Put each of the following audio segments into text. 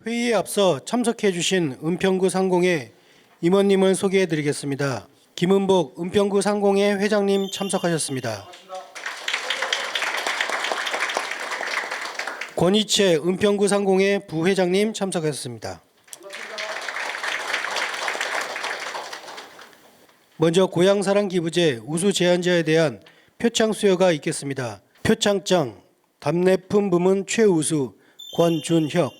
회의에 앞서 참석해 주신 은평구 상공회 임원님을 소개해 드리겠습니다. 김은복 은평구 상공회 회장님 참석하셨습니다. 권희채 은평구 상공회 부회장님 참석하셨습니다. 먼저 고향사랑 기부제 우수 제안자에 대한 표창 수여가 있겠습니다. 표창장 답례품 부문 최우수 권준혁.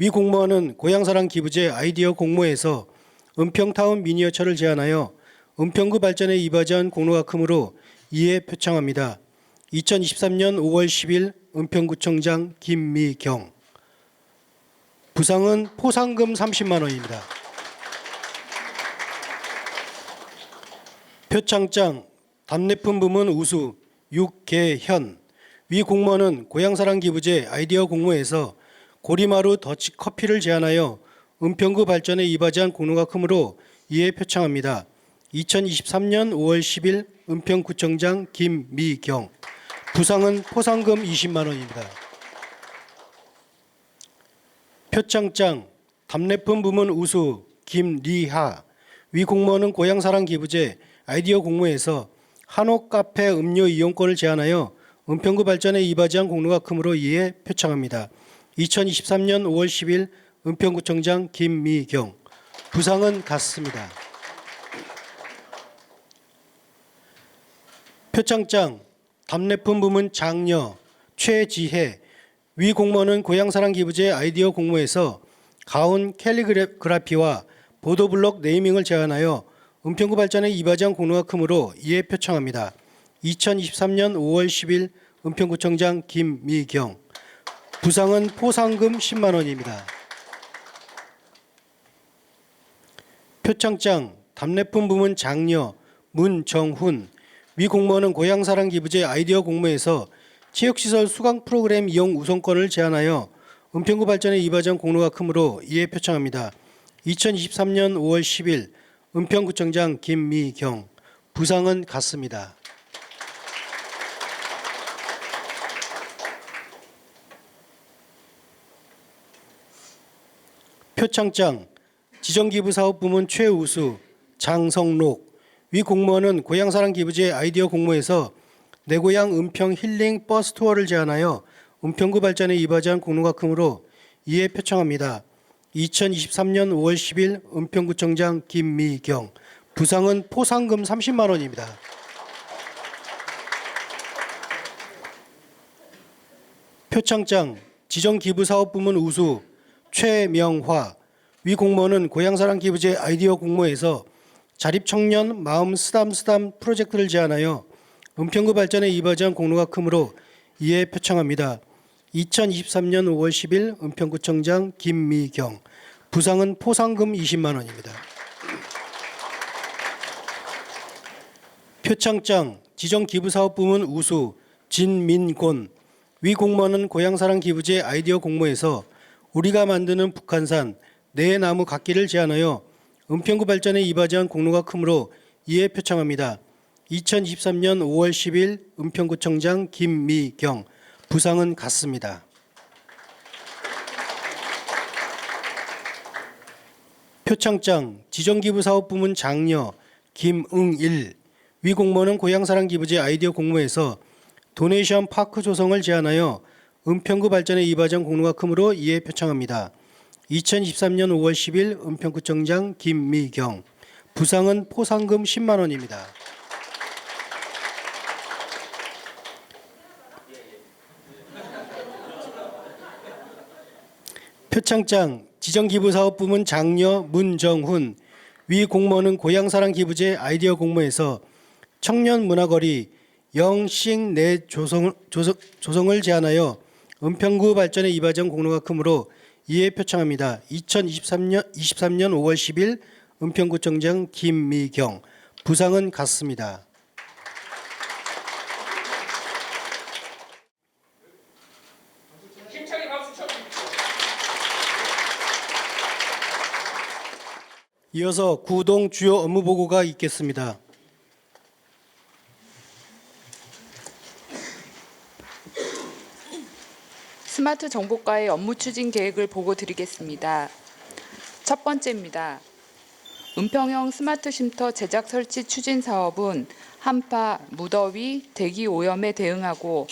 위 공무원은 고향사랑 기부제 아이디어 공모에서 은평타운 미니어처를 제안하여 은평구 발전에 이바지한 공로가 크므로 이에 표창합니다. 2023년 5월 10일 은평구청장 김미경. 부상은 포상금 30만 원입니다. 표창장 답례품 부문 우수 육계현. 위 공무원은 고향사랑 기부제 아이디어 공모에서 고리마루 더치커피를 제안하여 은평구 발전에 이바지한 공로가 크므로 이에 표창합니다. 2023년 5월 10일 은평구청장 김미경. 부상은 포상금 20만 원입니다. 표창장 답례품 부문 우수 김리하. 위 공무원은 고향사랑 기부제 아이디어 공모에서 한옥 카페 음료 이용권을 제안하여 은평구 발전에 이바지한 공로가 크므로 이에 표창합니다. 2023년 5월 10일 은평구청장 김미경. 부상은 같습니다. 표창장 답례품 부문 장녀 최지혜. 위 공무원은 고향사랑 기부제 아이디어 공모에서 가온 캘리그라피와 보도블록 네이밍을 제안하여 은평구 발전에 이바지한 공로가 크므로 이에 표창합니다. 2023년 5월 10일 은평구청장 김미경. 부상은 포상금 10만 원입니다. 표창장 답례품 부문 장녀 문정훈. 위 공무원은 고향사랑 기부제 아이디어 공모에서 체육시설 수강 프로그램 이용 우선권을 제안하여 은평구 발전에 이바지한 공로가 크므로 이에 표창합니다. 2023년 5월 10일 은평구청장 김미경. 부상은 같습니다. 표창장 지정기부사업부문 최우수 장성록. 위 공무원은 고향사랑 기부제 아이디어 공모에서 내 고향 은평 힐링 버스 투어를 제안하여 은평구 발전에 이바지한 공로가 크므로 이에 표창합니다. 2023년 5월 10일 은평구청장 김미경. 부상은 포상금 30만 원입니다. 표창장 지정기부사업부문 우수 최명화. 위 공무원은 고향사랑 기부제 아이디어 공모에서 자립청년 마음 쓰담쓰담 프로젝트를 제안하여 은평구 발전에 이바지한 공로가 크므로 이에 표창합니다. 2023년 5월 10일 은평구청장 김미경. 부상은 포상금 20만 원입니다. 표창장 지정기부사업부문 우수 진민곤. 위 공무원은 고향사랑 기부제 아이디어 공모에서 우리가 만드는 북한산 내 나무 갖기를 제안하여 은평구 발전에 이바지한 공로가 크므로 이에 표창합니다. 2023년 5월 10일 은평구청장 김미경. 부상은 같습니다. 표창장 지정기부사업부문 장녀 김응일. 위 공무원은 고향사랑 기부제 아이디어 공모에서 도네이션 파크 조성을 제안하여 은평구 발전에 이바지한 공로가 크므로 이에 표창합니다. 2023년 5월 10일 은평구청장 김미경. 부상은 포상금 10만 원입니다. 표창장 지정기부사업부문 장녀 문정훈. 위 공무원은 고향사랑 기부제 아이디어 공모에서 청년문화거리 영싱 내 조성을 제안하여 은평구 발전에 이바지한 공로가 크므로 이에 표창합니다. 2023년 5월 10일 은평구청장 김미경. 부상은 같습니다. 이어서 구동 주요 업무 보고가 있겠습니다. 스마트 정보과의 업무 추진 계획을 보고 드리겠습니다. 첫 번째입니다. 은평형 스마트 쉼터 제작 설치 추진 사업은 한파, 무더위, 대기 오염에 대응하고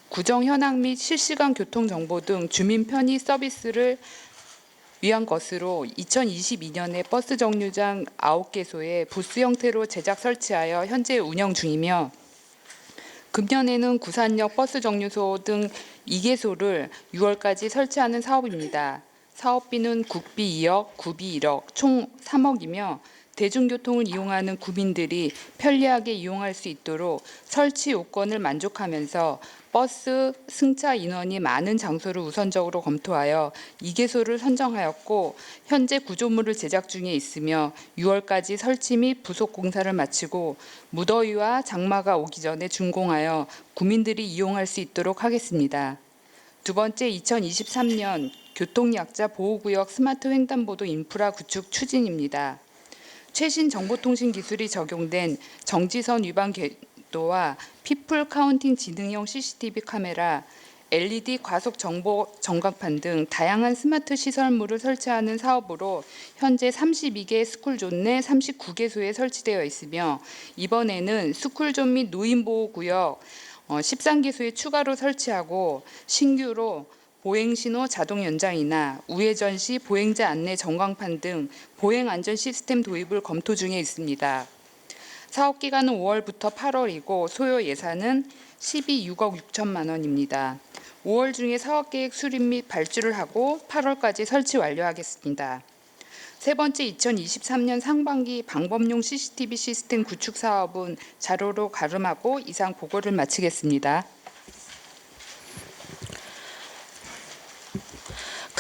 구정 현황 및 실시간 교통 정보 등 주민 편의 서비스를 위한 것으로 2022년에 버스 정류장 9개소에 부스 형태로 제작 설치하여 현재 운영 중이며 금년에는 구산역 버스 정류소 등 2개소를 6월까지 설치하는 사업입니다. 사업비는 국비 2억, 구비 1억, 총 3억이며 대중교통을 이용하는 구민들이 편리하게 이용할 수 있도록 설치 요건을 만족하면서 버스 승차 인원이 많은 장소를 우선적으로 검토하여 2개소를 선정하였고 현재 구조물을 제작 중에 있으며 6월까지 설치 및 부속 공사를 마치고 무더위와 장마가 오기 전에 준공하여 구민들이 이용할 수 있도록 하겠습니다. 두 번째, 2023년 교통약자 보호구역 스마트 횡단보도 인프라 구축 추진입니다. 최신 정보통신 기술이 적용된 정지선 위반 궤도와 피플 카운팅 지능형 CCTV 카메라, LED 과속 정보 전광판 등 다양한 스마트 시설물을 설치하는 사업으로 현재 32개 스쿨존 내 39개소에 설치되어 있으며 이번에는 스쿨존 및 노인보호구역 13개소에 추가로 설치하고 신규로 보행신호 자동 연장이나 우회전 시 보행자 안내 전광판 등 보행 안전 시스템 도입을 검토 중에 있습니다. 사업 기간은 5월부터 8월이고 소요 예산은 12억 6천만 원입니다. 5월 중에 사업 계획 수립 및 발주를 하고 8월까지 설치 완료하겠습니다. 세 번째, 2023년 상반기 방범용 CCTV 시스템 구축 사업은 자료로 가름하고 이상 보고를 마치겠습니다.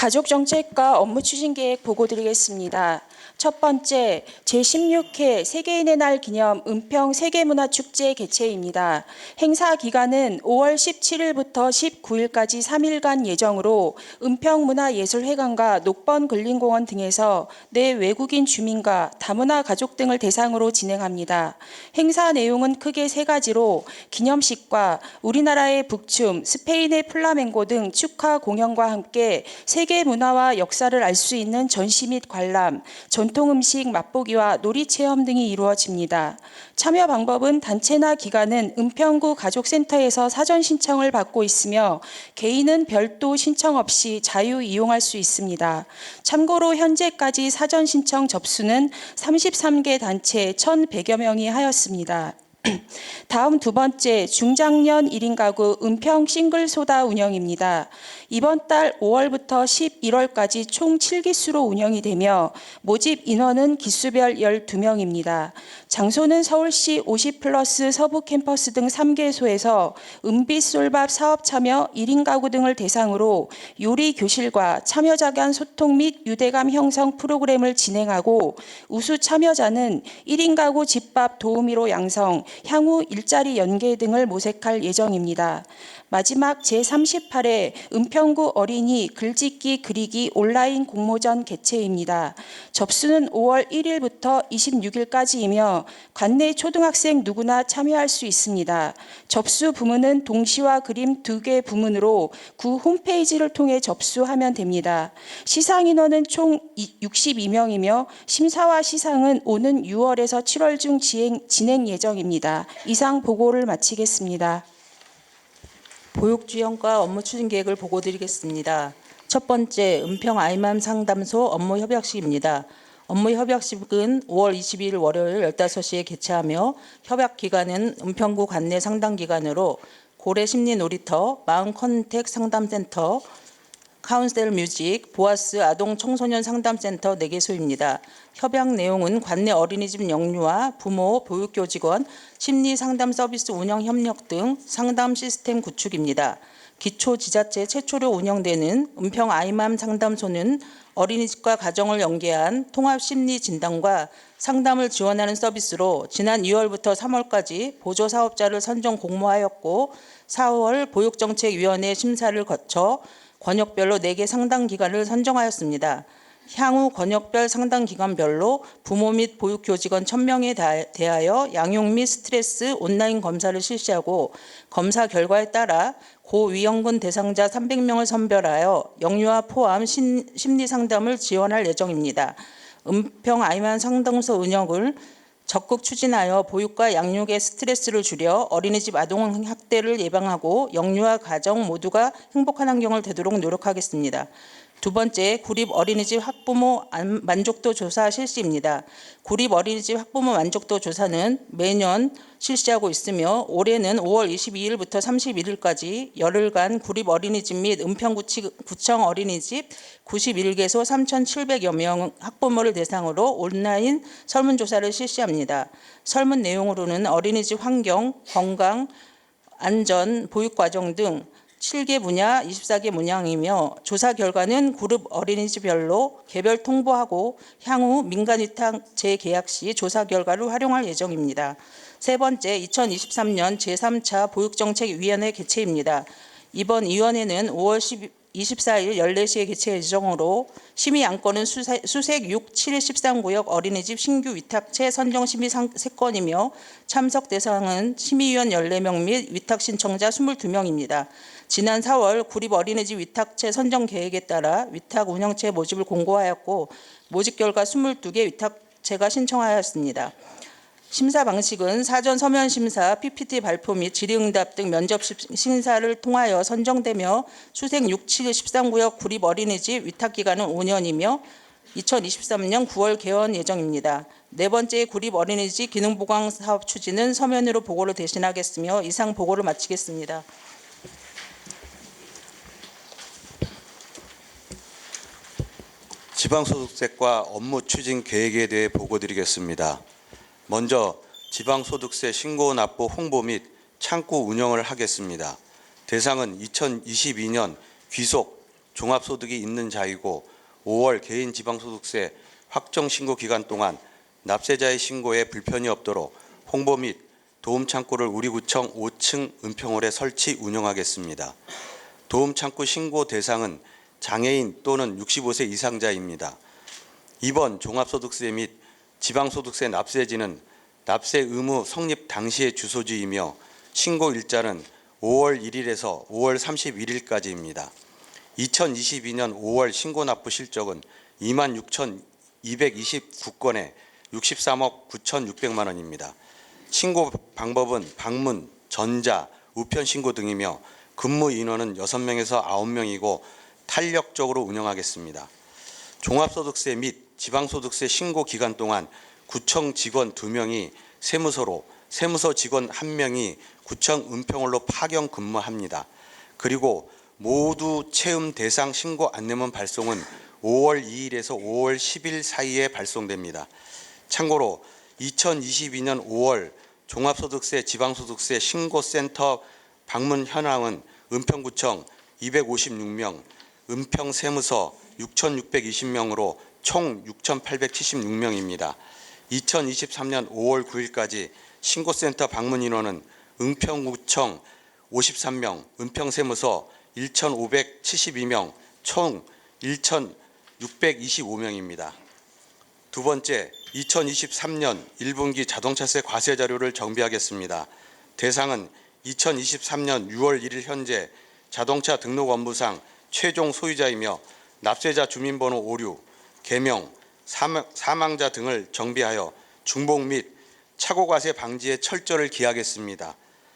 가족정책과 업무 추진 계획 보고 드리겠습니다. 첫 번째, 제16회 세계인의 날 기념 은평 세계문화축제 개최입니다. 행사 기간은 5월 17일부터 19일까지 3일간 예정으로 은평문화예술회관과 녹번근린공원 등에서 내 외국인 주민과 다문화 가족 등을 대상으로 진행합니다. 행사 내용은 크게 세 가지로 기념식과 우리나라의 북춤, 스페인의 플라멩고 등 축하 공연과 함께 세계 문화와 역사를 알 수 있는 전시 및 관람, 전통 음식 맛보기와 놀이 체험 등이 이루어집니다. 참여 방법은 단체나 기관은 은평구 가족센터에서 사전 신청을 받고 있으며 개인은 별도 신청 없이 자유 이용할 수 있습니다. 참고로 현재까지 사전 신청 접수는 33개 단체 1,100여 명이 하였습니다. 다음 두 번째, 중장년 1인 가구 은평 싱글소다 운영입니다. 이번 달 5월부터 11월까지 총 7기수로 운영이 되며 모집 인원은 기수별 12명입니다. 장소는 서울시 50플러스 서부 캠퍼스 등 3개소에서 은빛솔밥 사업 참여 1인 가구 등을 대상으로 요리 교실과 참여자 간 소통 및 유대감 형성 프로그램을 진행하고 우수 참여자는 1인 가구 집밥 도우미로 양성, 향후 일자리 연계 등을 모색할 예정입니다. 마지막 제38회 은평구 어린이 글짓기 그리기 온라인 공모전 개최입니다. 접수는 5월 1일부터 26일까지이며 관내 초등학생 누구나 참여할 수 있습니다. 접수 부문은 동시와 그림 2개 부문으로 구 홈페이지를 통해 접수하면 됩니다. 시상 인원은 총 62명이며 심사와 시상은 오는 6월에서 7월 중 진행 예정입니다. 이상 보고를 마치겠습니다. 보육지원과 업무 추진 계획을 보고 드리겠습니다. 첫 번째, 은평 아이맘 상담소 업무 협약식입니다. 업무 협약식은 5월 22일 월요일 15시에 개최하며 협약 기간은 은평구 관내 상담 기관으로 고래 심리 놀이터, 마음 컨택 상담센터, 카운셀 뮤직, 보아스 아동 청소년 상담센터 4개소입니다. 협약 내용은 관내 어린이집 영유아, 부모, 보육교직원, 심리 상담 서비스 운영 협력 등 상담 시스템 구축입니다. 기초지자체 최초로 운영되는 은평 아이맘 상담소는 어린이집과 가정을 연계한 통합심리진단과 상담을 지원하는 서비스로 지난 2월부터 3월까지 보조사업자를 선정 공모하였고 4월 보육정책위원회 심사를 거쳐 권역별로 4개 상담기관을 선정하였습니다. 향후 권역별 상담기관별로 부모 및 보육교직원 1,000명에 대하여 양육 및 스트레스 온라인 검사를 실시하고 검사 결과에 따라 고위험군 대상자 300명을 선별하여 영유아 포함 심리 상담을 지원할 예정입니다. 은평 아이만 상담소 운영을 적극 추진하여 보육과 양육의 스트레스를 줄여 어린이집 아동 학대를 예방하고 영유아 가정 모두가 행복한 환경을 되도록 노력하겠습니다. 두 번째, 구립 어린이집 학부모 만족도 조사 실시입니다. 구립 어린이집 학부모 만족도 조사는 매년 실시하고 있으며 올해는 5월 22일부터 31일까지 열흘간 구립 어린이집 및 은평구청 어린이집 91개소 3,700여 명 학부모를 대상으로 온라인 설문조사를 실시합니다. 설문 내용으로는 어린이집 환경, 건강, 안전, 보육과정 등 7개 분야 24개 문항이며 조사 결과는 그룹 어린이집별로 개별 통보하고 향후 민간위탁 재계약 시 조사 결과를 활용할 예정입니다. 세 번째, 2023년 제3차 보육정책위원회 개최입니다. 이번 위원회는 5월 24일 14시에 개최 예정으로 심의 안건은 수색 6, 7, 13구역 어린이집 신규 위탁체 선정 심의 3건이며 참석 대상은 심의위원 14명 및 위탁 신청자 22명입니다. 지난 4월 구립 어린이집 위탁체 선정 계획에 따라 위탁 운영체 모집을 공고하였고 모집 결과 22개 위탁체가 신청하였습니다. 심사 방식은 사전 서면 심사, PPT 발표 및 질의응답 등 면접 심사를 통하여 선정되며 수색 6, 7, 13구역 구립 어린이집 위탁 기간은 5년이며 2023년 9월 개원 예정입니다. 네 번째, 구립 어린이집 기능보강 사업 추진은 서면으로 보고를 대신하겠으며 이상 보고를 마치겠습니다. 지방소득세과 업무 추진 계획에 대해 보고드리겠습니다. 먼저 지방소득세 신고 납부 홍보 및 창구 운영을 하겠습니다. 대상은 2022년 귀속 종합소득이 있는 자이고 5월 개인 지방소득세 확정 신고 기간 동안 납세자의 신고에 불편이 없도록 홍보 및 도움 창구를 우리 구청 5층 은평홀에 설치 운영하겠습니다. 도움 창구 신고 대상은 장애인 또는 65세 이상자입니다. 이번 종합소득세 및 지방소득세 납세지는 납세 의무 성립 당시의 주소지이며 신고 일자는 5월 1일에서 5월 31일까지입니다. 2022년 5월 신고 납부 실적은 26,229건에 63억 9,600만 원입니다. 신고 방법은 방문, 전자, 우편 신고 등이며 근무 인원은 6명에서 9명이고 탄력적으로 운영하겠습니다. 종합소득세 및 지방소득세 신고 기간 동안 구청 직원 2명이 세무서로, 세무서 직원 1명이 구청 은평홀로 파견 근무합니다. 그리고 모두 채움 대상 신고 안내문 발송은 5월 2일에서 5월 10일 사이에 발송됩니다. 참고로 2022년 5월 종합소득세 지방소득세 신고센터 방문 현황은 은평구청 256명, 은평세무서 6,620명으로 총 6,876명입니다. 2023년 5월 9일까지 신고센터 방문 인원은 은평구청 53명, 은평세무서 1,572명, 총 1,625명입니다. 두 번째, 2023년 1분기 자동차세 과세 자료를 정비하겠습니다. 대상은 2023년 6월 1일 현재 자동차 등록 업무상 최종 소유자이며 납세자 주민번호 오류, 개명, 사망자 등을 정비하여 중복 및 착오과세 방지에 철저를 기하겠습니다.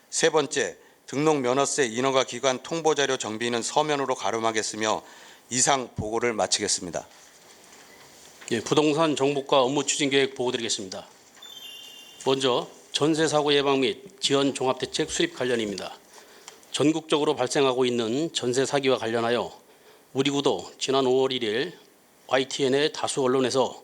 세 번째, 등록 면허세 인허가 기관 통보자료 정비는 서면으로 가름하겠으며 이상 보고를 마치겠습니다. 예, 부동산 정보과 업무 추진 계획 보고드리겠습니다. 먼저 전세 사고 예방 및 지원 종합대책 수립 관련입니다. 전국적으로 발생하고 있는 전세 사기와 관련하여 우리 구도 지난 5월 1일 YTN의 다수 언론에서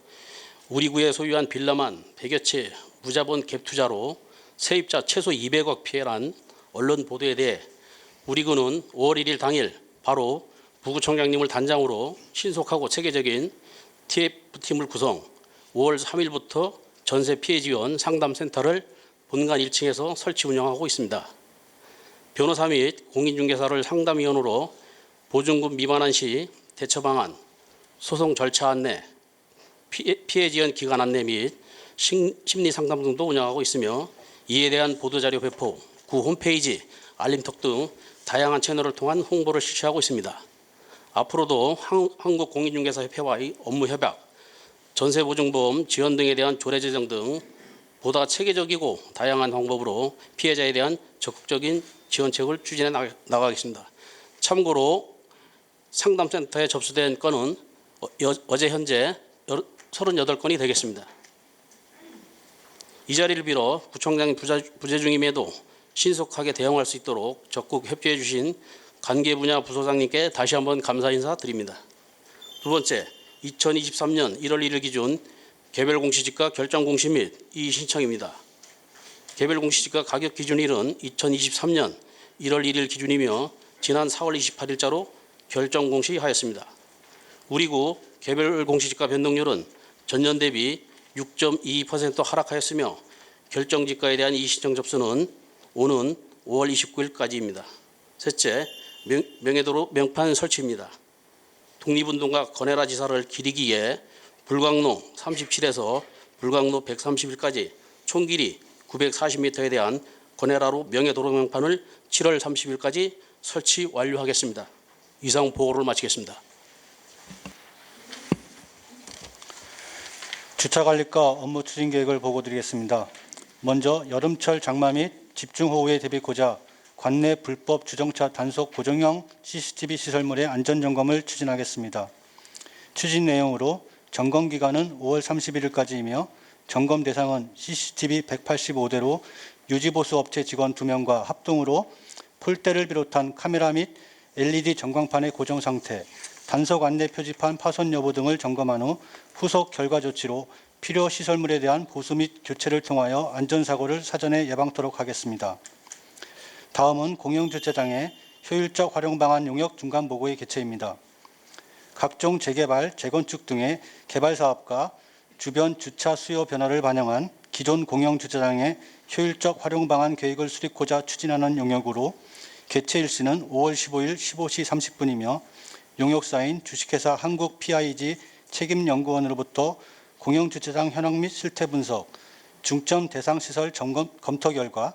우리 구에 소유한 빌라만 100여 채 무자본 갭 투자로 세입자 최소 200억 피해란 언론 보도에 대해 우리 구는 5월 1일 당일 바로 부구청장님을 단장으로 신속하고 체계적인 TF팀을 구성, 5월 3일부터 전세 피해 지원 상담센터를 본관 1층에서 설치 운영하고 있습니다. 변호사 및 공인중개사를 상담위원으로 보증금 미만한 시 대처 방안, 소송 절차 안내, 피해 지원 기간 안내 및 심리 상담 등도 운영하고 있으며 이에 대한 보도자료 배포, 구 홈페이지, 알림톡 등 다양한 채널을 통한 홍보를 실시하고 있습니다. 앞으로도 한국공인중개사협회와의 업무 협약, 전세보증보험 지원 등에 대한 조례 제정 등 보다 체계적이고 다양한 방법으로 피해자에 대한 적극적인 지원책을 추진해 나가겠습니다. 참고로 상담센터에 접수된 건은 어제 현재 38건이 되겠습니다. 이 자리를 빌어 구청장이 부재 중임에도 신속하게 대응할 수 있도록 적극 협조해 주신 관계 분야 부소장님께 다시 한번 감사 인사 드립니다. 두 번째, 2023년 1월 1일 기준 개별 공시지가 결정 공시 및 이의 신청입니다. 개별 공시지가 가격 기준일은 2023년 1월 1일 기준이며 지난 4월 28일자로 결정 공시하였습니다. 우리구 개별 공시지가 변동률은 전년 대비 6.22% 하락하였으며 결정지가에 대한 이의 신청 접수는 오는 5월 29일까지입니다. 셋째, 명예도로 명판 설치입니다. 독립운동가 건혜라 지사를 기리기에 불광로 37에서 불광로 131까지 총 길이 940m에 대한 건혜라로 명예도로 명판을 7월 30일까지 설치 완료하겠습니다. 이상 보고를 마치겠습니다. 주차관리과 업무 추진 계획을 보고드리겠습니다. 먼저 여름철 장마 및 집중호우에 대비하고자 관내 불법 주정차 단속 고정형 CCTV 시설물의 안전점검을 추진하겠습니다. 추진 내용으로 점검 기간은 5월 31일까지이며 점검 대상은 CCTV 185대로 유지보수 업체 직원 2명과 합동으로 폴대를 비롯한 카메라 및 LED 전광판의 고정 상태, 단속 안내 표지판 파손 여부 등을 점검한 후 후속 결과 조치로 필요 시설물에 대한 보수 및 교체를 통하여 안전사고를 사전에 예방토록 하겠습니다. 다음은 공영주차장의 효율적 활용 방안 용역 중간 보고의 개최입니다. 각종 재개발, 재건축 등의 개발 사업과 주변 주차 수요 변화를 반영한 기존 공영주차장의 효율적 활용 방안 계획을 수립하고자 추진하는 용역으로 개최 일시는 5월 15일 15시 30분이며 용역사인 주식회사 한국 PIG 책임연구원으로부터 공영주차장 현황 및 실태 분석, 중점 대상 시설 점검 검토 결과,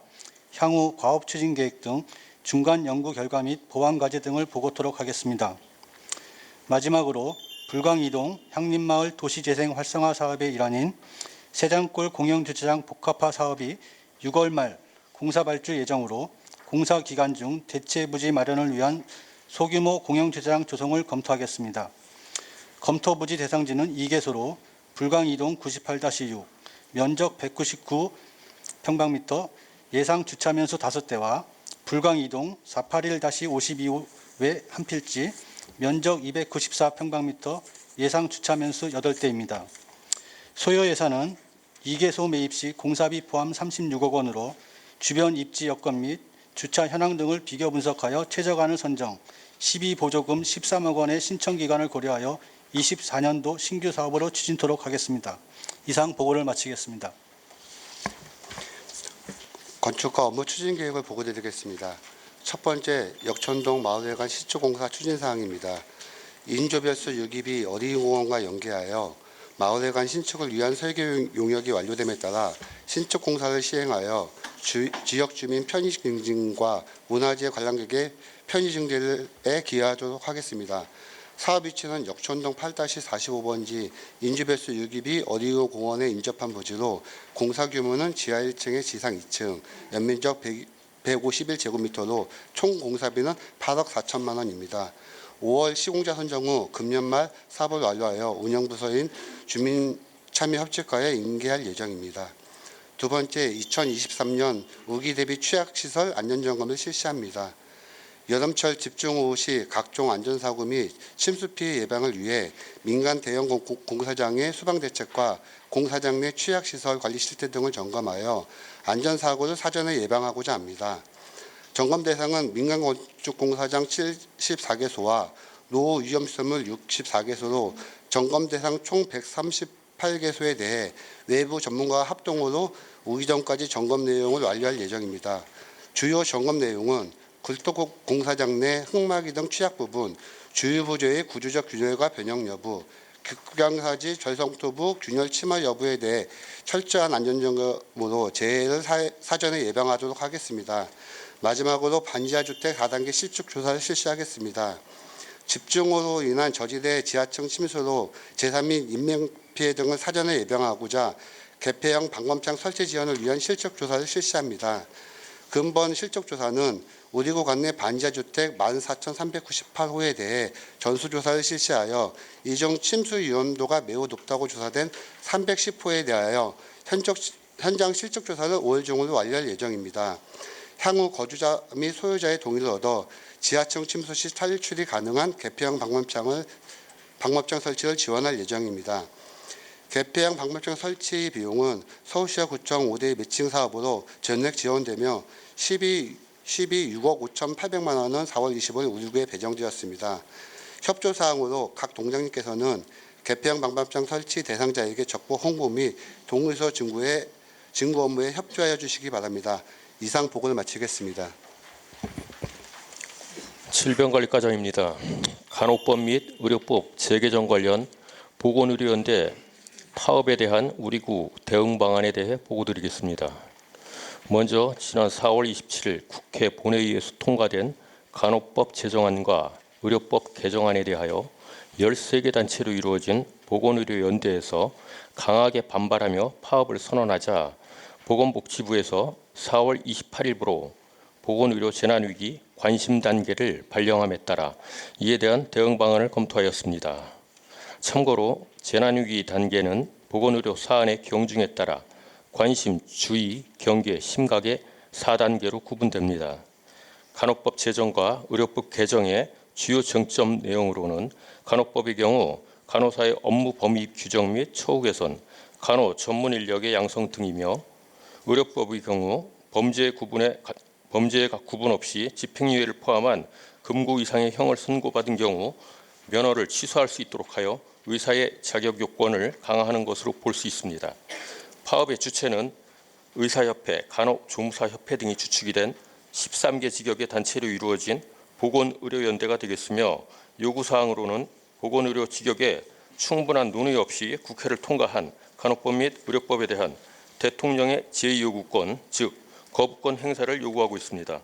향후 과업 추진 계획 등 중간 연구 결과 및 보완 과제 등을 보고토록 하겠습니다. 마지막으로 불광 이동 향림마을 도시재생 활성화 사업의 일환인 세장골 공영주차장 복합화 사업이 6월 말 공사 발주 예정으로 공사 기간 중 대체 부지 마련을 위한 소규모 공영주차장 조성을 검토하겠습니다. 검토 부지 대상지는 2개소로 불광 이동 98-6, 면적 199평방미터, 예상 주차면수 5대와 불광 이동 481-52외 한 필지, 면적 294평방미터, 예상 주차면수 8대입니다. 소요 예산은 2개소 매입 시 공사비 포함 36억 원으로 주변 입지 여건 및 주차 현황 등을 비교 분석하여 최저간을 선정, 시비 보조금 13억 원의 신청 기간을 고려하여 24년도 신규 사업으로 추진토록 하겠습니다. 이상 보고를 마치겠습니다. 건축과 업무 추진 계획을 보고드리겠습니다. 첫 번째, 역촌동 마을회관 시추공사 추진사항입니다. 인조별수 유기비 어린이공원과 연계하여 마을회관 신축을 위한 설계 용역이 완료됨에 따라 신축 공사를 시행하여 지역 주민 편의 증진과 문화재 관람객의 편의 증진에 기여하도록 하겠습니다. 사업 위치는 역촌동 8-45번지 인주별수 유기비 어린이공원에 인접한 부지로 공사 규모는 지하 1층에 지상 2층, 연면적 151제곱미터로 총 공사비는 8억 4천만 원입니다. 5월 시공자 선정 후 금년 말 사업을 완료하여 운영부서인 주민참여협력과에 인계할 예정입니다. 두 번째, 2023년 우기 대비 취약시설 안전점검을 실시합니다. 여름철 집중호우 시 각종 안전사고 및 침수 피해 예방을 위해 민간 대형 공사장의 수방대책과 공사장 내 취약시설 관리 실태 등을 점검하여 안전사고를 사전에 예방하고자 합니다. 점검 대상은 민간 건축공사장 74개소와 노후 위험시설물 64개소로 점검 대상 총 138개소에 대해 외부 전문가와 합동으로 우기 전까지 점검 내용을 완료할 예정입니다. 주요 점검 내용은 굴뚝공사장 내 흙막이 등 취약 부분, 주유부조의 구조적 균열과 변형 여부, 극강사지 절성토부 균열 침하 여부에 대해 철저한 안전점검으로 재해를 사전에 예방하도록 하겠습니다. 마지막으로 반지하 주택 4단계 실축 조사를 실시하겠습니다. 집중호우로 인한 저지대 지하층 침수로 재산 및 인명 피해 등을 사전에 예방하고자 개폐형 방범창 설치 지원을 위한 실적 조사를 실시합니다. 근본 실적 조사는 우리구 관내 반지하 주택 14,398호에 대해 전수조사를 실시하여 이중 침수 위험도가 매우 높다고 조사된 310호에 대하여 현장 실적 조사를 5월 중으로 완료할 예정입니다. 향후 거주자 및 소유자의 동의를 얻어 지하층 침수 시 탈출이 가능한 개폐형 방범창 설치를 지원할 예정입니다. 개폐형 방범창 설치 비용은 서울시와 구청 5대 매칭 사업으로 전액 지원되며 12 6억 5,800만 원은 4월 25일 우리구에 배정되었습니다. 협조사항으로 각 동장님께서는 개폐형 방범창 설치 대상자에게 적법 홍보 및 동의서 증거 업무에 협조하여 주시기 바랍니다. 이상 보고를 마치겠습니다. 질병관리과장입니다. 간호법 및 의료법 재개정 관련 보건의료연대 파업에 대한 우리구 대응 방안에 대해 보고드리겠습니다. 먼저 지난 4월 27일 국회 본회의에서 통과된 간호법 제정안과 의료법 개정안에 대하여 13개 단체로 이루어진 보건의료연대에서 강하게 반발하며 파업을 선언하자 보건복지부에서 4월 28일부로 보건의료 재난위기 관심 단계를 발령함에 따라 이에 대한 대응 방안을 검토하였습니다. 참고로 재난위기 단계는 보건의료 사안의 경중에 따라 관심, 주의, 경계, 심각의 4단계로 구분됩니다. 간호법 제정과 의료법 개정의 주요 쟁점 내용으로는 간호법의 경우 간호사의 업무 범위 규정 및 처우 개선, 간호 전문 인력의 양성 등이며 의료법의 경우 범죄의 구분 없이 집행유예를 포함한 금고 이상의 형을 선고받은 경우 면허를 취소할 수 있도록 하여 의사의 자격 요건을 강화하는 것으로 볼 수 있습니다. 파업의 주체는 의사협회, 간호조무사협회 등이 주축이 된 13개 직역의 단체로 이루어진 보건의료연대가 되겠으며 요구사항으로는 보건의료 직역에 충분한 논의 없이 국회를 통과한 간호법 및 의료법에 대한 대통령의 제2요구권, 즉 거부권 행사를 요구하고 있습니다.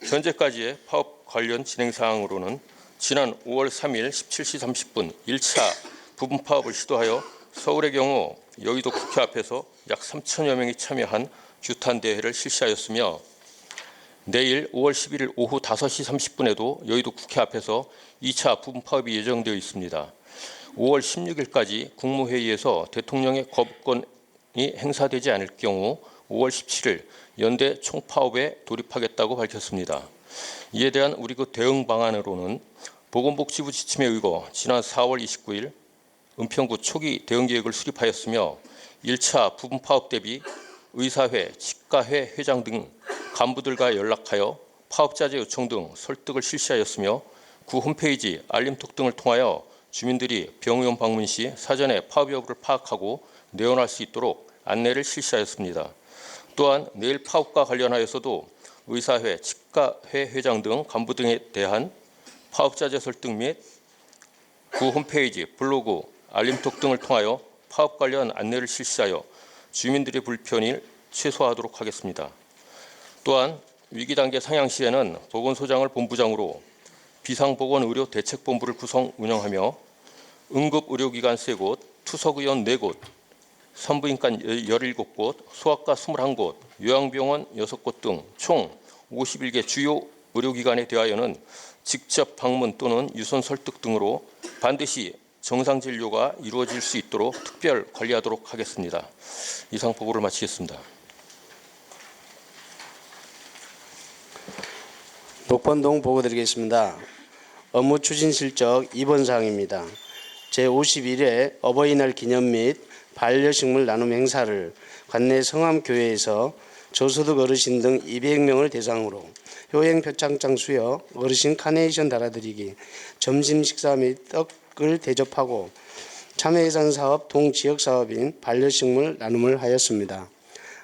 현재까지의 파업 관련 진행 사항으로는 지난 5월 3일 17시 30분 1차 부분 파업을 시도하여 서울의 경우 여의도 국회 앞에서 약 3천여 명이 참여한 규탄 대회를 실시하였으며 내일 5월 11일 오후 5시 30분에도 여의도 국회 앞에서 2차 부분 파업이 예정되어 있습니다. 5월 16일까지 국무회의에서 대통령의 거부권이 행사되지 않을 경우 5월 17일 연대 총파업에 돌입하겠다고 밝혔습니다. 이에 대한 우리구 대응 방안으로는 보건복지부 지침에 의거 지난 4월 29일 은평구 초기 대응 계획을 수립하였으며 1차 부분 파업 대비 의사회, 치과회 회장 등 간부들과 연락하여 파업자재 요청 등 설득을 실시하였으며 구 홈페이지, 알림톡 등을 통하여 주민들이 병의원 방문 시 사전에 파업 여부를 파악하고 내원할 수 있도록 안내를 실시하였습니다. 또한 내일 파업과 관련하여서도 의사회, 치과회 회장 등 간부 등에 대한 파업자재 설득 및 구 홈페이지, 블로그, 알림톡 등을 통하여 파업 관련 안내를 실시하여 주민들의 불편을 최소화하도록 하겠습니다. 또한 위기 단계 상향 시에는 보건소장을 본부장으로 비상보건의료대책본부를 구성 운영하며 응급의료기관 3곳, 투석의원 4곳, 산부인과 17곳, 소아과 21곳, 요양병원 6곳 등 총 51개 주요 의료기관에 대하여는 직접 방문 또는 유선 설득 등으로 반드시 정상 진료가 이루어질 수 있도록 특별 관리하도록 하겠습니다. 이상 보고를 마치겠습니다. 녹번동 보고드리겠습니다. 업무 추진 실적 2번 사항입니다. 제51회 어버이날 기념 및 반려식물 나눔 행사를 관내 성암교회에서 저소득 어르신 등 200명을 대상으로 효행 표창장 수여, 어르신 카네이션 달아드리기, 점심 식사 및 떡을 대접하고 참여 예산 사업 동지역 사업인 반려식물 나눔을 하였습니다.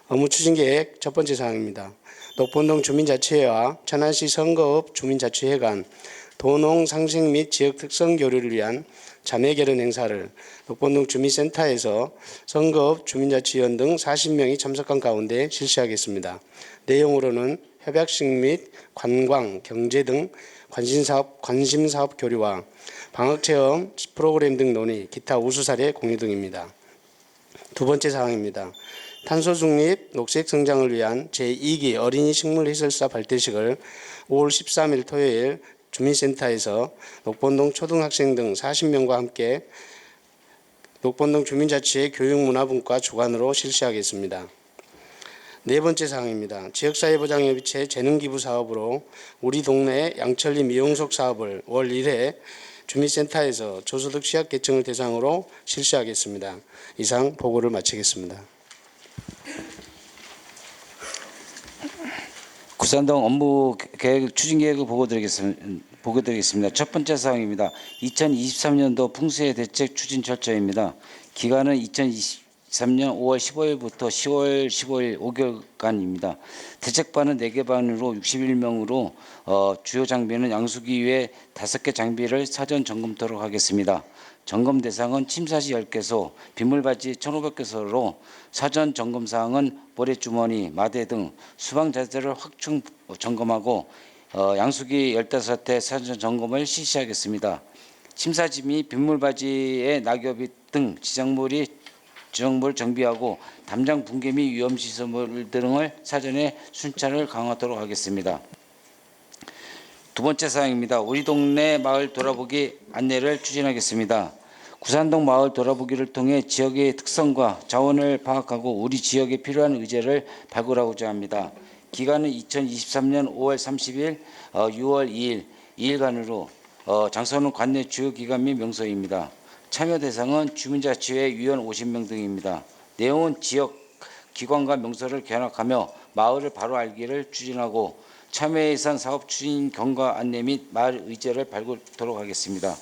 업무 추진 계획 첫 번째 사항입니다. 녹번동 주민자치회와 천안시 선거읍 주민자치회 간 도농 상생 및 지역 특성 교류를 위한 자매 결연 행사를 녹번동 주민센터에서 선거읍 주민자치위원 등 40명이 참석한 가운데 실시하겠습니다. 내용으로는 협약식 및 관광, 경제 등 관심사업 교류와 방학체험 프로그램 등 논의, 기타 우수 사례 공유 등입니다. 두 번째 사항입니다. 탄소 중립, 녹색 성장을 위한 제2기 어린이 식물해설사 발대식을 5월 13일 토요일 주민센터에서 녹본동 초등학생 등 40명과 함께 녹본동 주민자치회 교육문화분과 주관으로 실시하겠습니다. 네 번째 사항입니다. 지역사회보장협의체 재능기부 사업으로 우리 동네 양천리 미용석 사업을 월 1회 주민센터에서 저소득 취약계층을 대상으로 실시하겠습니다. 이상 보고를 마치겠습니다. 구산동 업무 계획 추진 계획을 보고드리겠습니다. 첫 번째 사항입니다. 2023년도 풍수해 대책 추진 절차입니다. 기간은 2023년 5월 15일부터 10월 15일 5개월간입니다. 대책반은 4개 반으로 61명으로 주요 장비는 양수기 외 5개 장비를 사전 점검토록 하겠습니다. 점검 대상은 침사시 10개소, 빗물바지 1,500개소로 사전 점검 사항은 모래주머니, 마대 등 수방 자재를 확충 점검하고 양수기 15회 사전 점검을 실시하겠습니다. 침사지 및 빗물바지의 낙엽이 등 지정물 정비하고 담장 붕괴 및 위험시설물 등을 사전에 순찰을 강화하도록 하겠습니다. 두 번째 사항입니다. 우리 동네 마을 돌아보기 안내를 추진하겠습니다. 구산동 마을 돌아보기를 통해 지역의 특성과 자원을 파악하고 우리 지역에 필요한 의제를 발굴하고자 합니다. 기간은 2023년 5월 30일, 6월 2일, 2일간으로 장소는 관내 주요 기관 및 명소입니다. 참여 대상은 주민자치회 위원 50명 등입니다. 내용은 지역 기관과 명소를 견학하며 마을을 바로 알기를 추진하고 참여 예산 사업 추진 경과 안내 및 마을 의제를 발굴하도록 하겠습니다.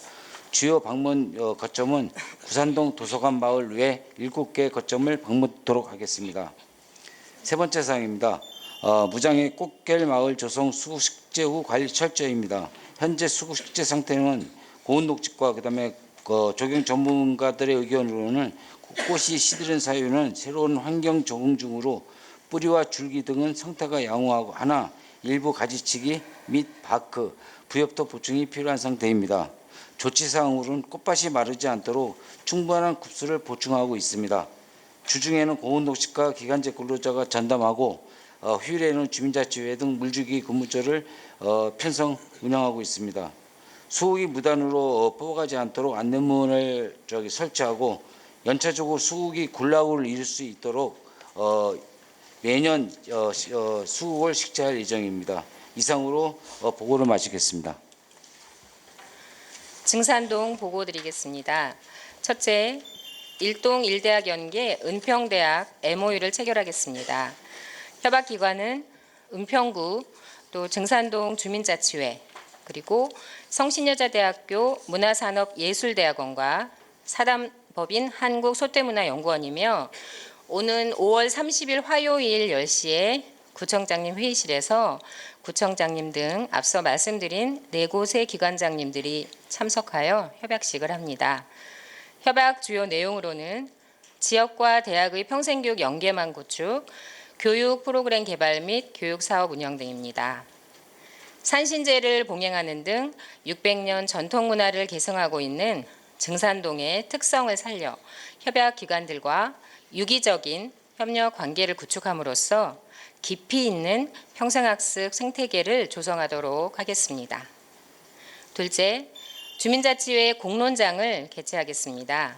주요 방문 거점은 구산동 도서관 마을 외 7개 거점을 방문하도록 하겠습니다. 세 번째 사항입니다. 무장의 꽃길 마을 조성 수국 식재 후 관리 철저입니다. 현재 수국 식재 상태는 고온 녹직과 그다음에 조경 전문가들의 의견으로는 꽃이 시드는 사유는 새로운 환경 적응 중으로 뿌리와 줄기 등은 상태가 양호하고 하나 일부 가지치기 및 바크, 부엽토 보충이 필요한 상태입니다. 조치사항으로는 꽃밭이 마르지 않도록 충분한 급수를 보충하고 있습니다. 주중에는 고온녹식과 기간제 근로자가 전담하고 휴일에는 주민자치회 등 물주기 근무조를 편성 운영하고 있습니다. 수국이 무단으로 뽑아가지 않도록 안내문을 설치하고 연차적으로 수국이 굴락을 이룰 수 있도록 매년 수국을 식재할 예정입니다. 이상으로 보고를 마치겠습니다. 증산동 보고 드리겠습니다. 첫째, 일동 1대학 연계 은평대학 MOU를 체결하겠습니다. 협약기관은 은평구 또 증산동 주민자치회 그리고 성신여자대학교 문화산업예술대학원과 사단법인 한국소떼문화연구원이며 오는 5월 30일 화요일 10시에 구청장님 회의실에서 구청장님 등 앞서 말씀드린 4곳의 기관장님들이 참석하여 협약식을 합니다. 협약 주요 내용으로는 지역과 대학의 평생교육 연계망 구축, 교육 프로그램 개발 및 교육사업 운영 등입니다. 산신제를 봉행하는 등 600년 전통문화를 계승하고 있는 증산동의 특성을 살려 협약 기관들과 유기적인 협력 관계를 구축함으로써 깊이 있는 평생학습 생태계를 조성하도록 하겠습니다. 둘째, 주민자치회 공론장을 개최하겠습니다.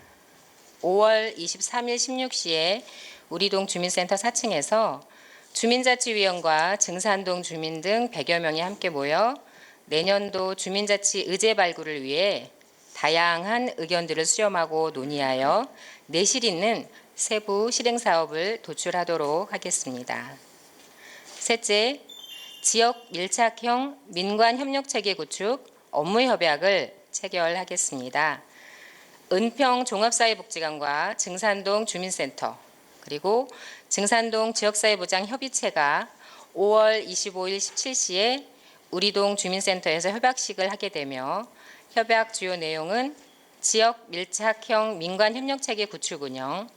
5월 23일 16시에 우리동 주민센터 4층에서 주민자치위원과 증산동 주민 등 100여 명이 함께 모여 내년도 주민자치 의제 발굴을 위해 다양한 의견들을 수렴하고 논의하여 내실 있는 세부 실행사업을 도출하도록 하겠습니다. 셋째, 지역 밀착형 민관협력체계 구축 업무협약을 체결하겠습니다. 은평 종합사회복지관과 증산동 주민센터 그리고 증산동 지역사회보장협의체가 5월 25일 17시에 우리동 주민센터에서 협약식을 하게 되며 협약 주요 내용은 지역 밀착형 민관협력체계 구축 운영,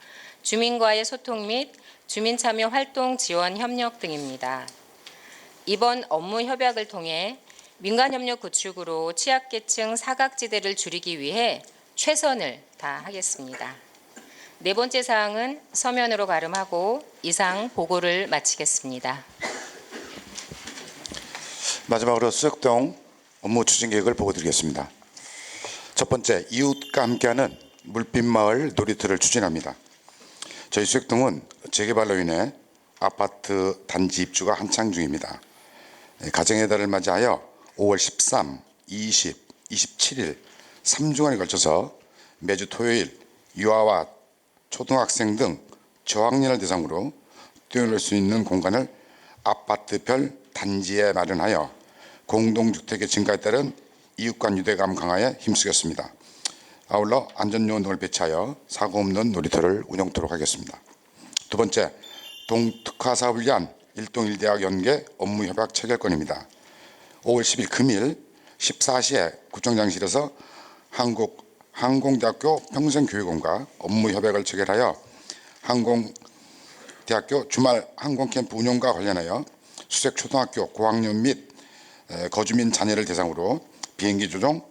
주민과의 소통 및 주민참여 활동 지원 협력 등입니다. 이번 업무 협약을 통해 민간협력 구축으로 취약계층 사각지대를 줄이기 위해 최선을 다하겠습니다. 네 번째 사항은 서면으로 발음하고 이상 보고를 마치겠습니다. 마지막으로 수석동 업무 추진 계획을 보고드리겠습니다. 첫 번째, 이웃과 함께하는 물빛마을 놀이터를 추진합니다. 저희 수석동은 재개발로 인해 아파트 단지 입주가 한창 중입니다. 가정의 달을 맞이하여 5월 13, 20, 27일 3주간에 걸쳐서 매주 토요일 유아와 초등학생 등 저학년을 대상으로 뛰어놀 수 있는 공간을 아파트별 단지에 마련하여 공동주택의 증가에 따른 이웃 간 유대감 강화에 힘쓰겠습니다. 아울러 안전요원 등을 배치하여 사고 없는 놀이터를 운영토록 하겠습니다. 두 번째, 동특화 사업을 위한 일동일대학 연계 업무 협약 체결권입니다. 5월 10일 금일 14시에 구청장실에서 항공대학교 평생교육원과 업무 협약을 체결하여 항공대학교 주말 항공캠프 운영과 관련하여 수색초등학교 고학년 및 거주민 자녀를 대상으로 비행기 조종,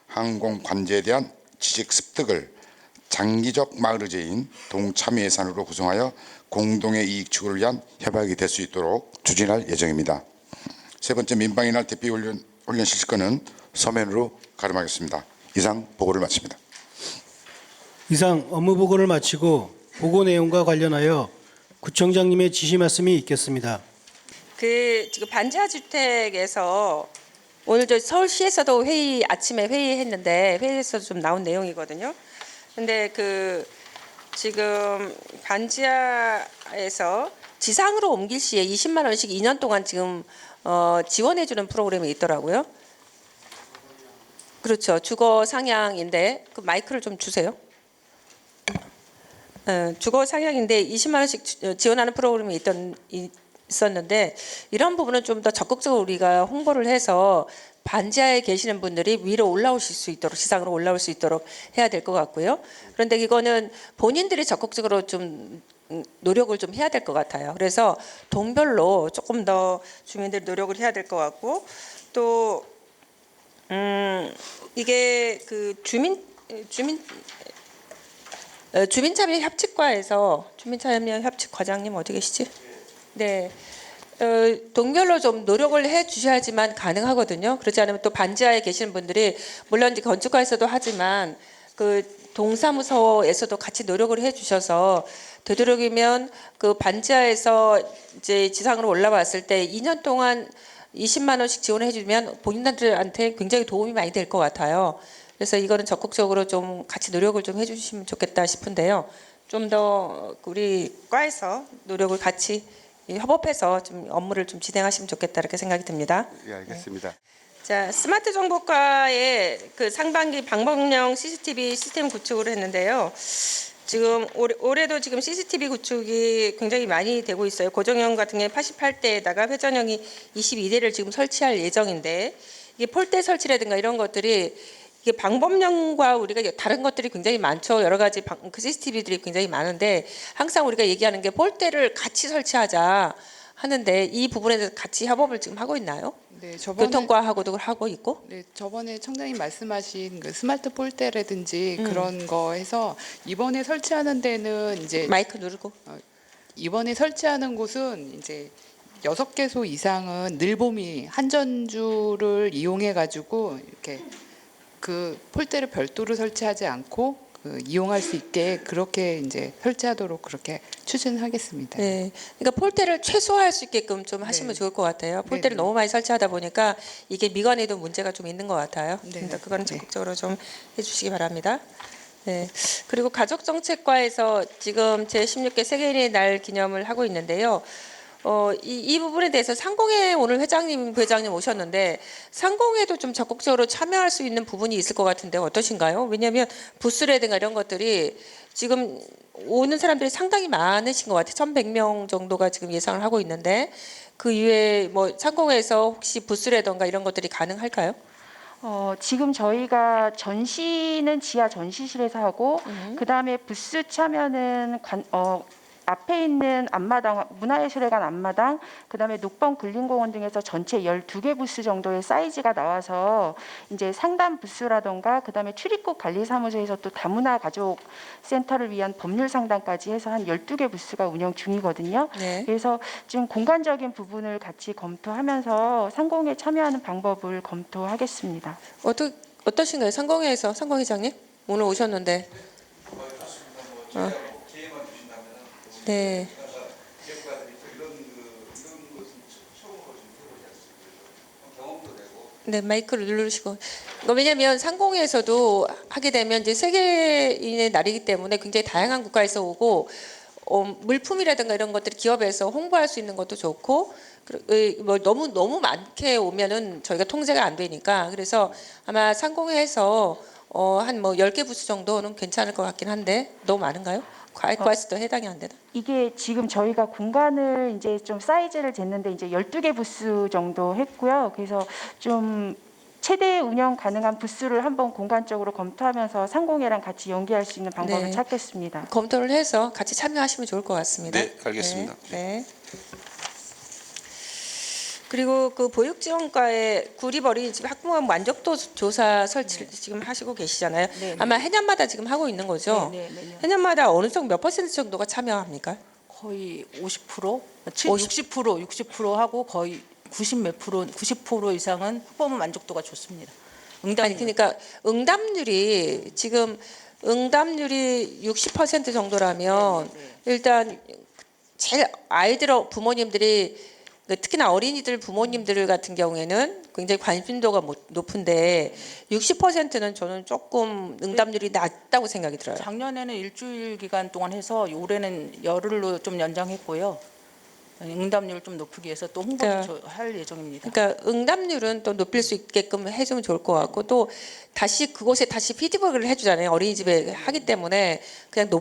항공 관제에 대한 지식 습득을 장기적 마을 의제인 동참여 예산으로 구성하여 공동의 이익 추구를 위한 협약이 될 수 있도록 추진할 예정입니다. 세 번째, 민방위 날 대피 훈련 실시권은 서면으로 가름하겠습니다. 이상 보고를 마칩니다. 이상 업무 보고를 마치고 보고 내용과 관련하여 구청장님의 지시 말씀이 있겠습니다. 지금 반지하 주택에서 오늘 저 서울시에서도 아침에 회의했는데 회의에서 좀 나온 내용이거든요. 근데 지금 반지하에서 지상으로 옮길 시에 20만 원씩 2년 동안 지금 지원해주는 프로그램이 있더라고요. 그렇죠. 주거 상향인데 그 마이크를 좀 주세요. 주거 상향인데 20만 원씩 지원하는 프로그램이 있었는데 이런 부분은 좀 더 적극적으로 우리가 홍보를 해서 반지하에 계시는 분들이 위로 올라오실 수 있도록 지상으로 올라올 수 있도록 해야 될 것 같고요. 그런데 이거는 본인들이 적극적으로 좀 노력을 좀 해야 될 것 같아요. 그래서 동별로 조금 더 주민들이 노력을 해야 될 것 같고 또 이게 주민참여 협치과에서 주민참여 협치 과장님 어디 계시지? 네. 동별로 좀 노력을 해 주셔야지만 가능하거든요. 그렇지 않으면 또 반지하에 계시는 분들이 물론 이제 건축가에서도 하지만 동사무소에서도 같이 노력을 해 주셔서 되도록이면 반지하에서 이제 지상으로 올라왔을 때 2년 동안 20만 원씩 지원해 주면 본인들한테 굉장히 도움이 많이 될 것 같아요. 그래서 이거는 적극적으로 좀 같이 노력을 좀 해주시면 좋겠다 싶은데요. 좀 더 우리 과에서 노력을 같이 협업해서 좀 업무를 좀 진행하시면 좋겠다 이렇게 생각이 듭니다. 예, 알겠습니다. 네. 자, 스마트 정보과의 상반기 방법용 CCTV 시스템 구축을 했는데요. 지금 올해도 지금 CCTV 구축이 굉장히 많이 되고 있어요. 고정형 같은 게 88대에다가 회전형이 22대를 지금 설치할 예정인데 이게 폴대 설치라든가 이런 것들이 이게 방법령과 우리가 다른 것들이 굉장히 많죠. 여러 가지 CCTV들이 굉장히 많은데 항상 우리가 얘기하는 게 폴대를 같이 설치하자 하는데 이 부분에 대해서 같이 협업을 지금 하고 있나요? 네, 저번에 교통과하고도 하고 있고. 네, 저번에 청장님 말씀하신 스마트 폴대라든지 그런 거 해서 이번에 설치하는 데는 이제 마이크 누르고. 이번에 설치하는 곳은 이제 6개소 이상은 늘보미 한전주를 이용해 가지고 이렇게 폴대를 별도로 설치하지 않고 이용할 수 있게 그렇게 이제 설치하도록 그렇게 추진하겠습니다. 네, 그러니까 폴대를 최소화할 수 있게끔 좀 하시면 좋을 것 같아요. 폴대를 너무 많이 설치하다 보니까 이게 미관에도 문제가 좀 있는 것 같아요. 그러니까 그거는 적극적으로 좀 해주시기 바랍니다. 네, 그리고 가족정책과에서 지금 제16개 세계인의 날 기념을 하고 있는데요. 이 부분에 대해서 상공회 오늘 회장님, 부회장님 오셨는데 상공회도 좀 적극적으로 참여할 수 있는 부분이 있을 것 같은데 어떠신가요? 왜냐하면 부스라든가 이런 것들이 지금 오는 사람들이 상당히 많으신 것 같아요. 1,100명 정도가 지금 예상을 하고 있는데 그 이외에 상공회에서 혹시 부스라든가 이런 것들이 가능할까요? 지금 저희가 전시는 지하 전시실에서 하고 그다음에 부스 참여는 앞에 있는 앞마당, 문화예술회관 앞마당, 그다음에 녹번 근린공원 등에서 전체 12개 부스 정도의 사이즈가 나와서 이제 상담 부스라던가 그다음에 출입국 관리사무소에서 또 다문화 가족 센터를 위한 법률 상담까지 해서 한 12개 부스가 운영 중이거든요. 네. 그래서 지금 공간적인 부분을 같이 검토하면서 상공에 참여하는 방법을 검토하겠습니다. 어떠신가요? 상공회에서 상공회장님 오늘 오셨는데. 네. 네, 마이크를 누르시고. 왜냐하면 상공회에서도 하게 되면 이제 세계인의 날이기 때문에 굉장히 다양한 국가에서 오고 물품이라든가 이런 것들이 기업에서 홍보할 수 있는 것도 좋고 뭐 너무 많게 오면은 저희가 통제가 안 되니까 그래서 아마 상공회에서 한 뭐 10개 부스 정도는 괜찮을 것 같긴 한데 너무 많은가요? 과스도 해당이 안 되나? 이게 지금 저희가 공간을 이제 좀 사이즈를 쟀는데 이제 12개 부스 정도 했고요. 그래서 좀 최대 운영 가능한 부스를 한번 공간적으로 검토하면서 상공회랑 같이 연계할 수 있는 방법을 네. 찾겠습니다. 검토를 해서 같이 참여하시면 좋을 것 같습니다. 네, 알겠습니다. 네. 그리고 그 보육지원과의 구립 어린이집 학부모 만족도 조사 설치를 지금 하시고 계시잖아요. 네. 아마 해년마다 지금 하고 있는 거죠. 네. 해년마다 어느 정도 몇 퍼센트 정도가 참여합니까? 거의 50%, 60% 하고 거의 90% 이상은 학부모 만족도가 좋습니다. 아니 그러니까 응답률이 지금 응답률이 60% 정도라면 일단 제일 아이들 부모님들이 특히나 어린이들 부모님들 같은 경우에는 굉장히 관심도가 높은데 60%는 저는 조금 응답률이 낮다고 생각이 들어요. 작년에는 일주일 기간 동안 해서 올해는 열흘로 좀 연장했고요. 응답률을 좀 높이기 위해서 또 홍보도 할 예정입니다. 그러니까 응답률은 또 높일 수 있게끔 해주면 좋을 것 같고 또 다시 그곳에 다시 피드백을 해주잖아요. 어린이집에 하기 때문에 그냥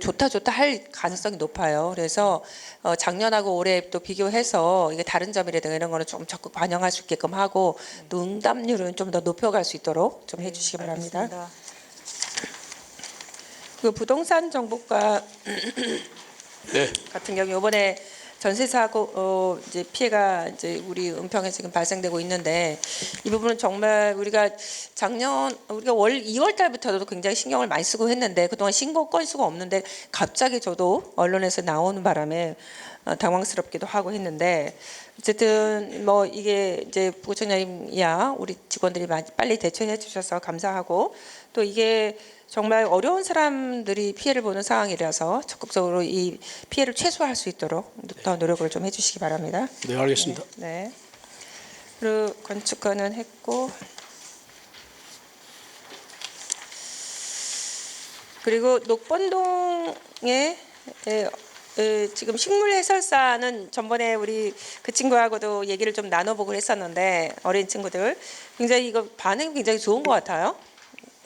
좋다 할 가능성이 높아요. 그래서 작년하고 올해 또 비교해서 이게 다른 점이라든가 이런 거는 좀 적극 반영할 수 있게끔 하고 또 응답률은 좀 더 높여갈 수 있도록 좀 해주시기 바랍니다. 알겠습니다. 그 부동산 정보과 네. 같은 경우 이번에 전세 사고 이제 피해가 이제 우리 은평에 지금 발생되고 있는데 이 부분은 정말 우리가 우리가 2월 달부터도 굉장히 신경을 많이 쓰고 했는데 그동안 신고 건수가 없는데 갑자기 저도 언론에서 나오는 바람에 당황스럽기도 하고 했는데 어쨌든 뭐 이게 이제 부구청장님이야 우리 직원들이 빨리 대처해 주셔서 감사하고 또 이게 정말 어려운 사람들이 피해를 보는 상황이라서 적극적으로 이 피해를 최소화할 수 있도록 더 노력을 좀 해주시기 바랍니다. 네, 알겠습니다. 네. 그리고 건축과는 했고 그리고 녹번동에 지금 식물 해설사는 전번에 우리 그 친구하고도 얘기를 좀 나눠보고 했었는데 어린 친구들 굉장히 이거 반응이 굉장히 좋은 것 같아요.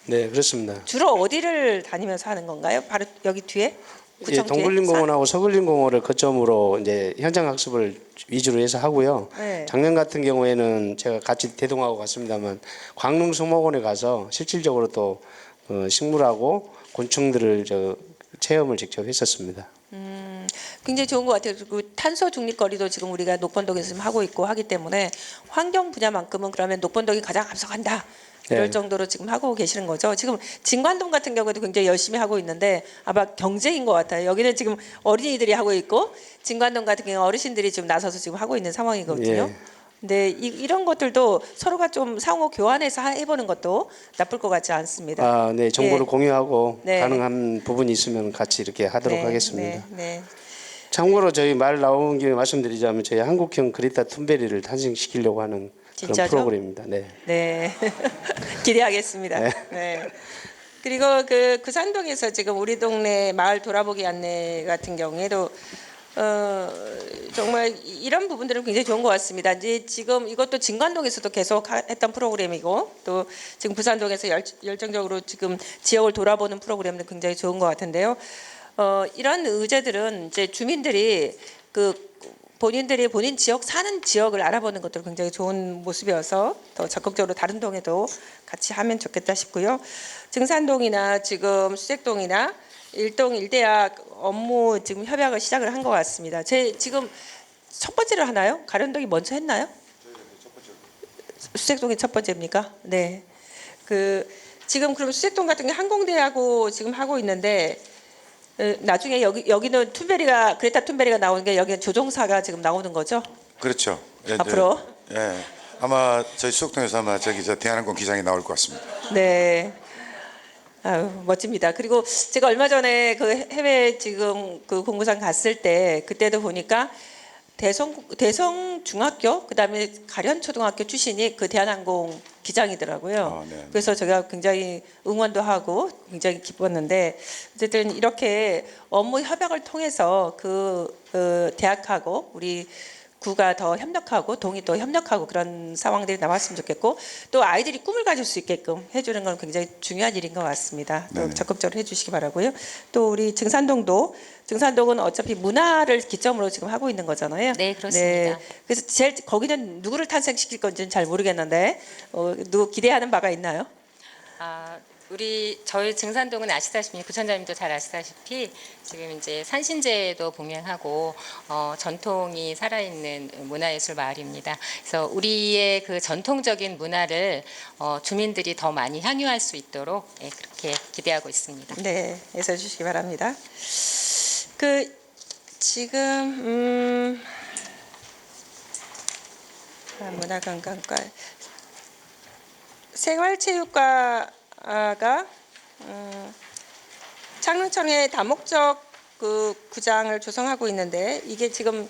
네, 그렇습니다. 주로 어디를 다니면서 하는 건가요? 바로 여기 뒤에? 예, 구청 뒤에? 동굴림공원하고 서굴림공원을 거점으로 이제 현장 학습을 위주로 해서 하고요. 네. 작년 같은 경우에는 제가 같이 대동하고 갔습니다만 광릉수목원에 가서 실질적으로 또 식물하고 곤충들을 체험을 직접 했었습니다. 굉장히 좋은 것 같아요. 그리고 탄소 중립거리도 지금 우리가 녹번동에서 지금 하고 있고 하기 때문에 환경 분야만큼은 그러면 녹번동이 가장 앞서간다. 이럴 네. 정도로 지금 하고 계시는 거죠. 지금 진관동 같은 경우에도 굉장히 열심히 하고 있는데 아마 경쟁인 것 같아요. 여기는 지금 어린이들이 하고 있고 진관동 같은 경우 어르신들이 지금 나서서 지금 하고 있는 상황이거든요. 예. 근데 이런 것들도 서로가 좀 상호 교환해서 해보는 것도 나쁠 것 같지 않습니다. 아, 네, 정보를 예. 공유하고 네. 가능한 부분이 있으면 같이 이렇게 하도록 네, 하겠습니다. 네. 참고로 저희 말 나온 김에 말씀드리자면 저희 한국형 그레타 툰베리를 탄생시키려고 하는 그런 진짜죠? 프로그램입니다. 네. 네. 기대하겠습니다. 네. 네. 그리고 그 구산동에서 지금 우리 동네 마을 돌아보기 안내 같은 경우에도 정말 이런 부분들은 굉장히 좋은 것 같습니다. 이제 지금 이것도 진관동에서도 계속 했던 프로그램이고 또 지금 부산동에서 열정적으로 지금 지역을 돌아보는 프로그램도 굉장히 좋은 것 같은데요. 이런 의제들은 이제 주민들이 본인들이 본인 지역 사는 지역을 알아보는 것도 굉장히 좋은 모습이어서 더 적극적으로 다른 동에도 같이 하면 좋겠다 싶고요. 증산동이나 지금 수색동이나 일동 일대학 업무 지금 협약을 시작을 한 것 같습니다. 제 지금 첫 번째로 하나요? 가련동이 먼저 했나요? 수색동이 첫 번째입니까? 네. 그 지금 그럼 수색동 같은 게 항공대하고 지금 하고 있는데 나중에 여기는 툰베리가 그레타 툰베리가 나오는 게 여기는 조종사가 지금 나오는 거죠? 그렇죠. 예, 앞으로? 예, 아마 저희 수석동에서 아마 저 대한항공 기장이 나올 것 같습니다. 네. 아유, 멋집니다. 그리고 제가 얼마 전에 그 해외 지금 그 공부상 갔을 때 그때도 보니까 대성 중학교 그다음에 가련 초등학교 출신이 그 대한항공 기장이더라고요. 네. 그래서 제가 굉장히 응원도 하고 굉장히 기뻤는데 어쨌든 이렇게 업무 협약을 통해서 그 대학하고 우리 구가 더 협력하고 동이 또 협력하고 그런 상황들이 나왔으면 좋겠고 또 아이들이 꿈을 가질 수 있게끔 해주는 건 굉장히 중요한 일인 것 같습니다. 또 네네. 적극적으로 해주시기 바라고요. 또 우리 증산동은 어차피 문화를 기점으로 지금 하고 있는 거잖아요. 네, 그렇습니다. 그래서 제일 거기는 누구를 탄생시킬 건지는 잘 모르겠는데 누구 기대하는 바가 있나요? 저희 증산동은 아시다시피 구청장님도 잘 아시다시피 지금 이제 산신제도 봉행하고 전통이 살아있는 문화예술 마을입니다. 그래서 우리의 그 전통적인 문화를 주민들이 더 많이 향유할 수 있도록 그렇게 기대하고 있습니다. 네, 해서 주시기 바랍니다. 그 지금 문화관광과 생활체육과가 창릉청에 다목적 그 구장을 조성하고 있는데 이게 지금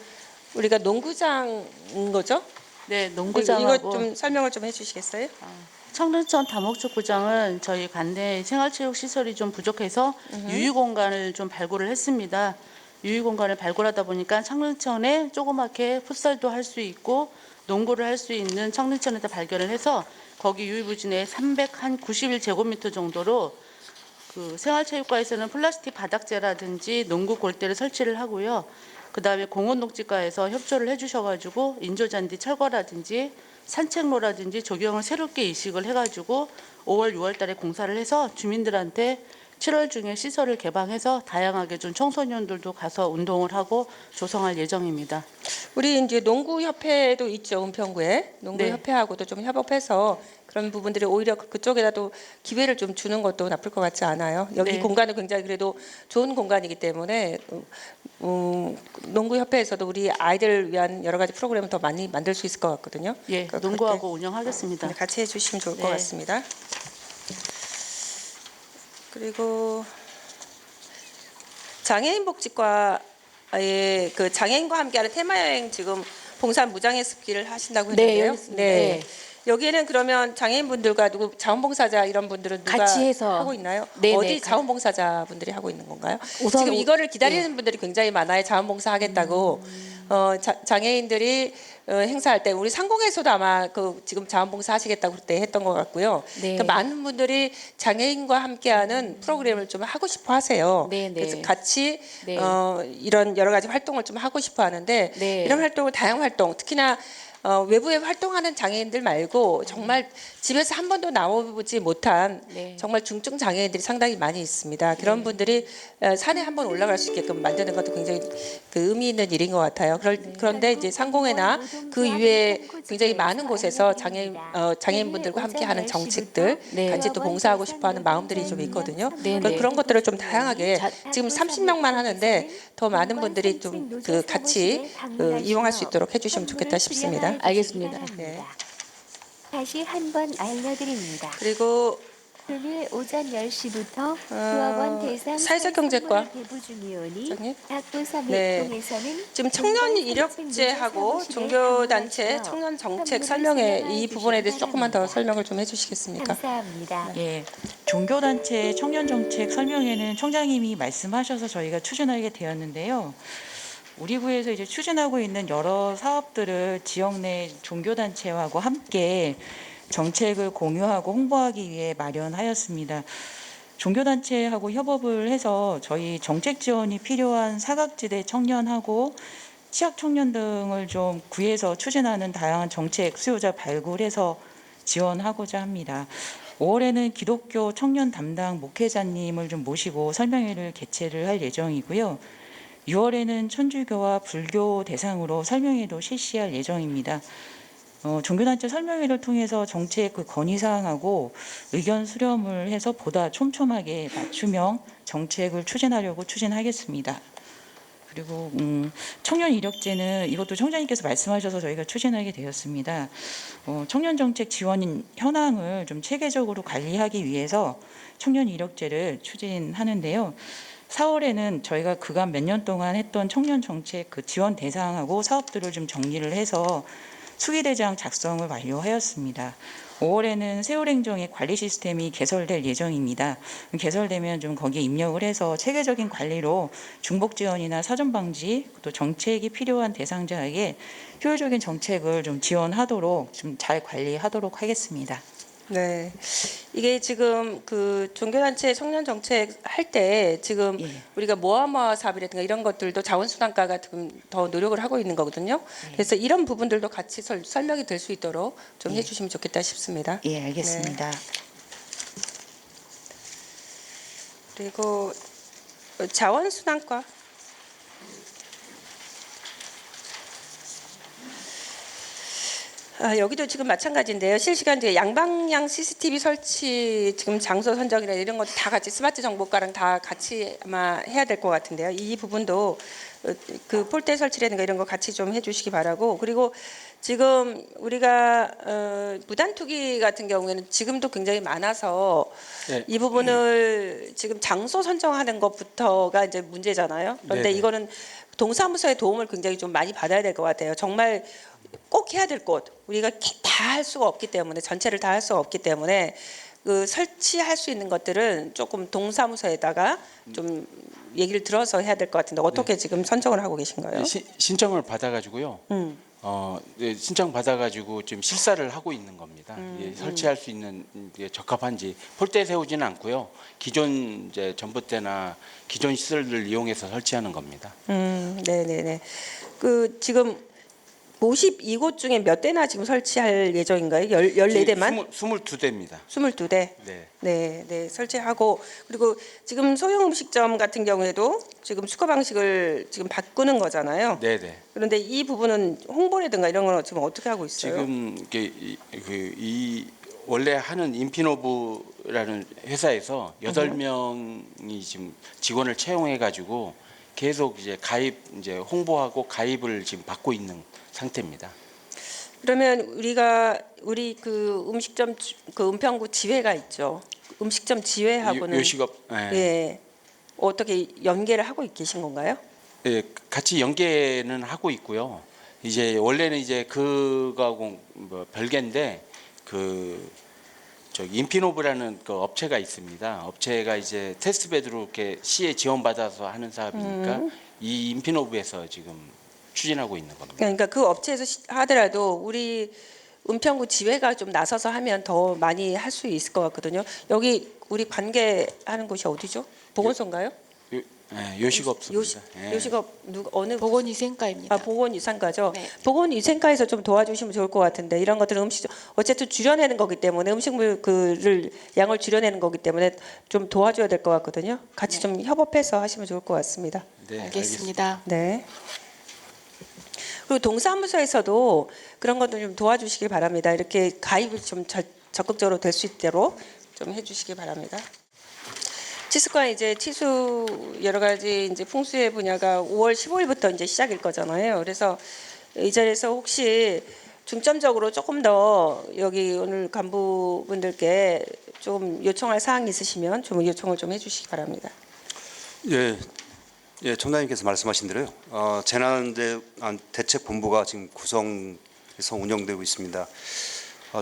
우리가 농구장인 거죠? 네, 농구장하고 이거 좀 설명을 좀 해주시겠어요? 창릉천 다목적 구장은 저희 관내 생활체육 시설이 좀 부족해서 유휴 공간을 좀 발굴을 했습니다. 유휴 공간을 발굴하다 보니까 창릉천에 조그맣게 풋살도 할 수 있고 농구를 할 수 있는 창릉천에다 발견을 해서 거기 유일부지 391제곱미터 정도로 그 생활체육과에서는 플라스틱 바닥재라든지 농구 골대를 설치를 하고요. 그다음에 공원녹지과에서 협조를 해주셔가지고 인조잔디 철거라든지 산책로라든지 조경을 새롭게 이식을 해가지고 5월, 6월달에 공사를 해서 주민들한테 7월 중에 시설을 개방해서 다양하게 좀 청소년들도 가서 운동을 하고 조성할 예정입니다. 우리 이제 농구협회도 있죠, 은평구에. 농구협회하고도 좀 협업해서 그런 부분들이 오히려 그쪽에다도 기회를 좀 주는 것도 나쁠 것 같지 않아요. 여기 네. 공간은 굉장히 그래도 좋은 공간이기 때문에 농구협회에서도 우리 아이들을 위한 여러 가지 프로그램을 더 많이 만들 수 있을 것 같거든요. 예, 그러니까 농구하고 운영하겠습니다. 같이 해주시면 좋을 것 네. 같습니다. 그리고 장애인 복지과의 그 장애인과 함께하는 테마 여행 지금 봉산 무장애 습기를 하신다고 네, 했는데요. 여기 있습니다. 네. 여기에는 그러면 장애인분들과 누구 자원봉사자 이런 분들은 누가 같이 해서. 하고 있나요? 네네. 어디 자원봉사자 분들이 하고 있는 건가요? 우선 지금 이거를 기다리는 분들이 굉장히 많아요. 자원봉사 하겠다고. 장애인들이 행사할 때 우리 상공에서도 아마 그 지금 자원봉사 하시겠다고 그때 했던 것 같고요. 네. 그러니까 많은 분들이 장애인과 함께하는 프로그램을 좀 하고 싶어 하세요. 네, 네. 그래서 같이 네. 이런 여러 가지 활동을 좀 하고 싶어 하는데 네. 이런 활동을 다양한 활동 특히나 외부에 활동하는 장애인들 말고 정말 집에서 한 번도 나와보지 못한 네. 정말 중증 장애인들이 상당히 많이 있습니다. 그런 분들이 산에 한번 올라갈 수 있게끔 만드는 것도 굉장히 그 의미 있는 일인 것 같아요. 그런데 이제 상공회나 그 이외에 굉장히 많은 곳에서 장애인분들과 함께하는 정책들 네. 같이 또 봉사하고 싶어하는 마음들이 좀 있거든요. 네, 그러니까 네. 그런 것들을 좀 다양하게 지금 30명만 하는데 더 많은 분들이 좀 그 같이 이용할 수 있도록 해주시면 좋겠다 싶습니다. 알겠습니다. 네. 다시 한번 알려드립니다. 그리고 금일 오전 10시부터 수학원 대상 사회적 경제과 대부 중이오니 장님? 학부 네. 3회동에서는 지금 청년 이력제하고 종교단체 청년 정책 설명회 이 부분에 대해서 조금만 더 설명을 좀 해주시겠습니까? 감사합니다. 예, 종교단체 청년정책 설명회는 청장님이 말씀하셔서 저희가 추진하게 되었는데요. 우리 구에서 이제 추진하고 있는 여러 사업들을 지역 내 종교단체하고 함께 정책을 공유하고 홍보하기 위해 마련하였습니다. 종교단체하고 협업을 해서 저희 정책 지원이 필요한 사각지대 청년하고 취약 청년 등을 좀 구해서 추진하는 다양한 정책 수요자 발굴해서 지원하고자 합니다. 5월에는 기독교 청년 담당 목회자님을 좀 모시고 설명회를 개최를 할 예정이고요. 6월에는 천주교와 불교 대상으로 설명회도 실시할 예정입니다. 종교단체 설명회를 통해서 정책 그 건의사항하고 의견 수렴을 해서 보다 촘촘하게 맞춤형 정책을 추진하겠습니다. 그리고 청년 이력제는 이것도 청장님께서 말씀하셔서 저희가 추진하게 되었습니다. 청년 정책 지원 현황을 좀 체계적으로 관리하기 위해서 청년 이력제를 추진하는데요. 4월에는 저희가 그간 몇 년 동안 했던 청년 정책 그 지원 대상하고 사업들을 좀 정리를 해서 수기대장 작성을 완료하였습니다. 5월에는 세월행정의 관리 시스템이 개설될 예정입니다. 개설되면 좀 거기에 입력을 해서 체계적인 관리로 중복 지원이나 사전 방지 또 정책이 필요한 대상자에게 효율적인 정책을 좀 지원하도록 좀 잘 관리하도록 하겠습니다. 네, 이게 지금 그 종교단체 청년 정책 할 때 지금 우리가 모아모아 사업이라든가 이런 것들도 자원순환과가 지금 더 노력을 하고 있는 거거든요. 그래서 이런 부분들도 같이 설명이 될 수 있도록 좀 해주시면 좋겠다 싶습니다. 예, 알겠습니다. 네. 그리고 자원순환과. 여기도 지금 마찬가지인데요. 실시간 이제 양방향 CCTV 설치 지금 장소 선정이나 이런 것도 다 같이 스마트 정보과랑 다 같이 아마 해야 될 것 같은데요. 이 부분도 그 폴대 설치라든가 이런 거 같이 좀 해주시기 바라고. 그리고 지금 우리가 무단 투기 같은 경우에는 지금도 굉장히 많아서 네. 이 부분을 지금 장소 선정하는 것부터가 이제 문제잖아요. 그런데 네네. 이거는 동사무소의 도움을 굉장히 좀 많이 받아야 될 것 같아요. 정말 꼭 해야 될 곳, 우리가 다 할 수가 없기 때문에 전체를 다 할 수가 없기 때문에 그 설치할 수 있는 것들은 조금 동사무소에다가 좀 얘기를 들어서 해야 될 것 같은데 어떻게 지금 선정을 하고 계신가요? 신청을 받아가지고요. 네, 신청 받아가지고 지금 실사를 하고 있는 겁니다. 예, 설치할 수 있는 적합한지 폴대 세우지는 않고요. 기존 이제 전봇대나 기존 시설들을 이용해서 설치하는 겁니다. 네네네. 그 지금 52곳 중에 몇 대나 지금 설치할 예정인가요? 14대만? 22대입니다. 22대. 네. 네, 네, 설치하고 그리고 지금 소형 음식점 같은 경우에도 지금 수거 방식을 지금 바꾸는 거잖아요. 네네. 그런데 이 부분은 홍보라든가 이런 건 지금 어떻게 하고 있어요? 지금 이 원래 하는 인피노브라는 회사에서 8명이 지금 직원을 채용해 가지고 계속 이제 이제 홍보하고 가입을 지금 받고 있는 상태입니다. 그러면 우리 그 음식점 그 은평구 지회가 있죠. 음식점 지회하고는 요식업 예. 어떻게 연계를 하고 계신 건가요? 예, 같이 연계는 하고 있고요. 이제 원래는 이제 그거하고 뭐 별개인데 인피노브라는 그 업체가 있습니다. 업체가 이제 테스트베드로 이렇게 시에 지원받아서 하는 사업이니까 이 인피노브에서 지금 추진하고 있는 겁니다. 그러니까 그 업체에서 하더라도 우리 은평구 지회가 좀 나서서 하면 더 많이 할 수 있을 것 같거든요. 여기 우리 관계하는 곳이 어디죠? 보건소인가요? 요식업소입니다. 요식업 어느 보건위생과입니다. 보건위생과죠. 네. 보건위생과에서 좀 도와주시면 좋을 것 같은데 이런 것들은 어쨌든 줄여내는 거기 때문에 음식물 그를 양을 줄여내는 거기 때문에 좀 도와줘야 될 것 같거든요. 같이 좀 협업해서 하시면 좋을 것 같습니다. 네, 알겠습니다. 네. 그리고 동사무소에서도 그런 것들 좀 도와주시길 바랍니다. 이렇게 가입이 좀 적극적으로 될 수 있도록 좀 해주시기 바랍니다. 치수관 이제 치수 여러 가지 이제 풍수의 분야가 5월 15일부터 이제 시작일 거잖아요. 그래서 이 자리에서 혹시 중점적으로 조금 더 여기 오늘 간부분들께 좀 요청할 사항이 있으시면 좀 요청을 좀 해주시기 바랍니다. 예, 청장님께서 말씀하신 대로요. 재난대책본부가 지금 구성해서 운영되고 있습니다.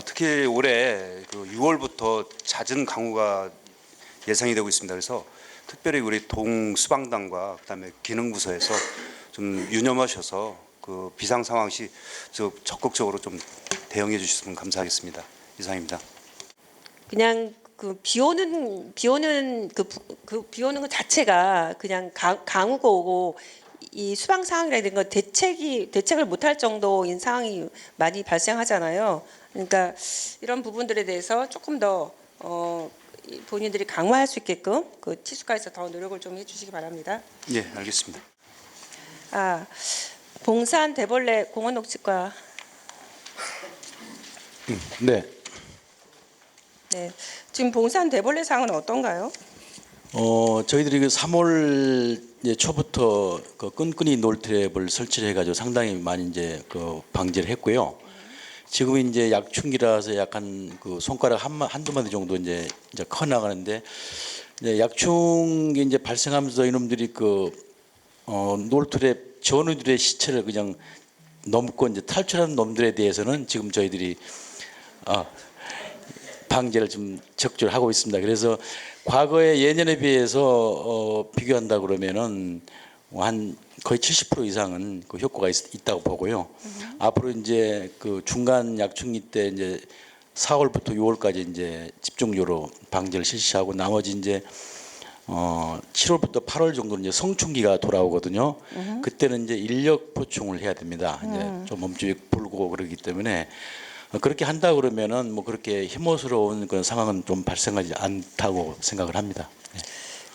특히 올해 그 6월부터 잦은 강우가 예상이 되고 있습니다. 그래서 특별히 우리 동수방당과 그다음에 기능부서에서 좀 유념하셔서 그 비상 상황 시 적극적으로 좀 대응해 주셨으면 감사하겠습니다. 이상입니다. 그냥 그 비 오는 것 자체가 그냥 강우가 오고 이 수방 상황이라든가 대책을 못할 정도인 상황이 많이 발생하잖아요. 그러니까 이런 부분들에 대해서 조금 더 본인들이 강화할 수 있게끔 그 치수과에서 더 노력을 좀 해주시기 바랍니다. 예, 알겠습니다. 봉산 대벌레 공원 녹지과. 네. 네. 지금 봉산 대벌레 상은 어떤가요? 저희들이 그 3월 초부터 그 끈끈이 놀트랩을 설치를 해가지고 상당히 많이 이제 그 방지를 했고요. 지금 이제 약충기라서 약간 그 손가락 한두 마디 정도 이제 커 나가는데 이제 약충이 이제 발생하면서 이놈들이 그 놀트랩 전우들의 시체를 그냥 넘고 이제 탈출하는 놈들에 대해서는 지금 저희들이 방제를 좀 적절히 하고 있습니다. 그래서 과거에 예년에 비해서 비교한다 그러면은 한 거의 70% 이상은 그 효과가 있다고 보고요. 앞으로 이제 그 중간 약충기 때 이제 4월부터 6월까지 이제 집중적으로 방제를 실시하고 나머지 이제 7월부터 8월 정도는 이제 성충기가 돌아오거든요. 그때는 이제 인력 보충을 해야 됩니다. 이제 좀 몸집이 불고 그러기 때문에 그렇게 한다 그러면은 뭐 그렇게 혐오스러운 그런 상황은 좀 발생하지 않다고 생각을 합니다. 네.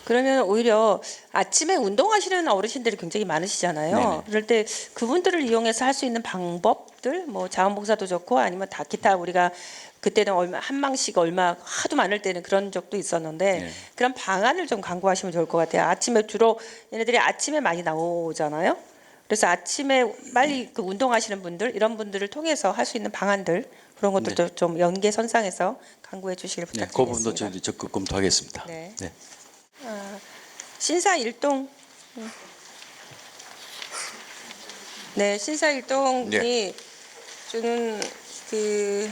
그러면 오히려 아침에 운동하시는 어르신들이 굉장히 많으시잖아요. 네네. 그럴 때 그분들을 이용해서 할 수 있는 방법들, 뭐 자원봉사도 좋고 아니면 다 기타 우리가 그때는 얼마 한 망씩 얼마 하도 많을 때는 그런 적도 있었는데 네. 그런 방안을 좀 강구하시면 좋을 것 같아요. 아침에 주로 얘네들이 아침에 많이 나오잖아요. 그래서 아침에 빨리 그 운동하시는 분들 이런 분들을 통해서 할 수 있는 방안들 그런 것들도 좀 연계선상에서 강구해 주시길 네, 부탁드리겠습니다. 그 부분도 저희들이 적극 검토하겠습니다. 네. 네. 신사일동. 네, 신사일동이 주는 그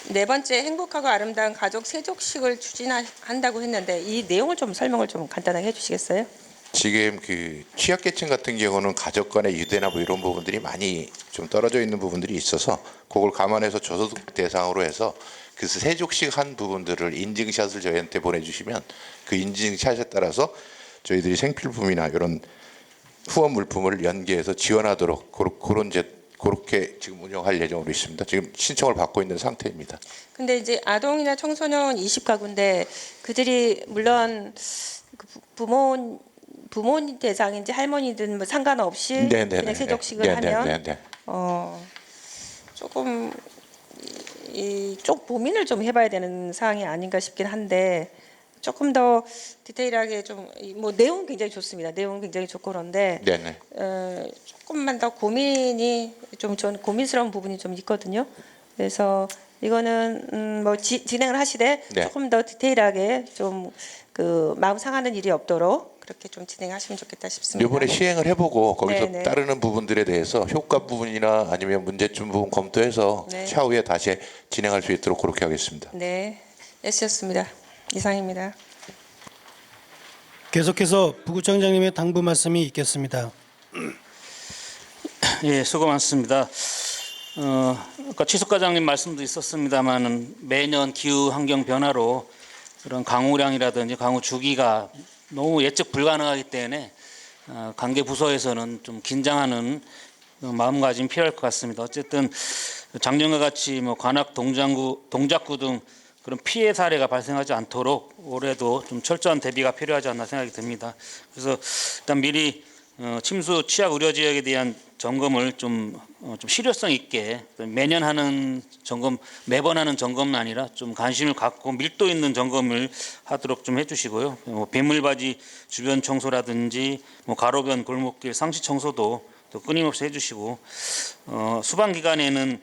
네 번째 행복하고 아름다운 가족 세족식을 추진한다고 했는데 이 내용을 좀 설명을 좀 간단하게 해주시겠어요? 지금 그 취약계층 같은 경우는 가족 간의 유대나 뭐 이런 부분들이 많이 좀 떨어져 있는 부분들이 있어서 그걸 감안해서 저소득 대상으로 해서 그 세족식 한 부분들을 인증샷을 저희한테 보내주시면 그 인증샷에 따라서 저희들이 생필품이나 이런 후원 물품을 연계해서 지원하도록 그렇게 지금 운영할 예정으로 있습니다. 지금 신청을 받고 있는 상태입니다. 근데 이제 아동이나 청소년 20가구인데 그들이 물론 그 부모님 대상인지 할머니든 뭐 상관없이 그냥 세족식을 하면 조금 좀 고민을 좀 해봐야 되는 사항이 아닌가 싶긴 한데 조금 더 디테일하게 좀 뭐 내용 굉장히 좋습니다. 내용 굉장히 좋고 그런데 조금만 더 고민이 좀 전 고민스러운 부분이 좀 있거든요. 그래서 이거는 뭐 진행을 하시되 조금 더 디테일하게 좀 그 마음 상하는 일이 없도록 그렇게 좀 진행하시면 좋겠다 싶습니다. 이번에 시행을 해보고 거기서 네네. 따르는 부분들에 대해서 효과 부분이나 아니면 문제점 부분 검토해서 차후에 다시 진행할 수 있도록 그렇게 하겠습니다. 네, 애쓰셨습니다. 이상입니다. 계속해서 부구청장님의 당부 말씀이 있겠습니다. 예, 수고 많습니다. 아까 취숙과장님 말씀도 있었습니다만은 매년 기후 환경 변화로 그런 강우량이라든지 강우 주기가 너무 예측 불가능하기 때문에 관계 부서에서는 좀 긴장하는 마음가짐이 필요할 것 같습니다. 어쨌든 작년과 같이 뭐 관악 동작구 등 그런 피해 사례가 발생하지 않도록 올해도 좀 철저한 대비가 필요하지 않나 생각이 듭니다. 그래서 일단 미리 침수 취약 우려 지역에 대한 점검을 좀 실효성 있게 매년 하는 점검, 매번 하는 점검은 아니라 좀 관심을 갖고 밀도 있는 점검을 하도록 좀 해주시고요. 배물바지 주변 청소라든지 가로변 골목길 상시 청소도 또 끊임없이 해주시고 수방 기간에는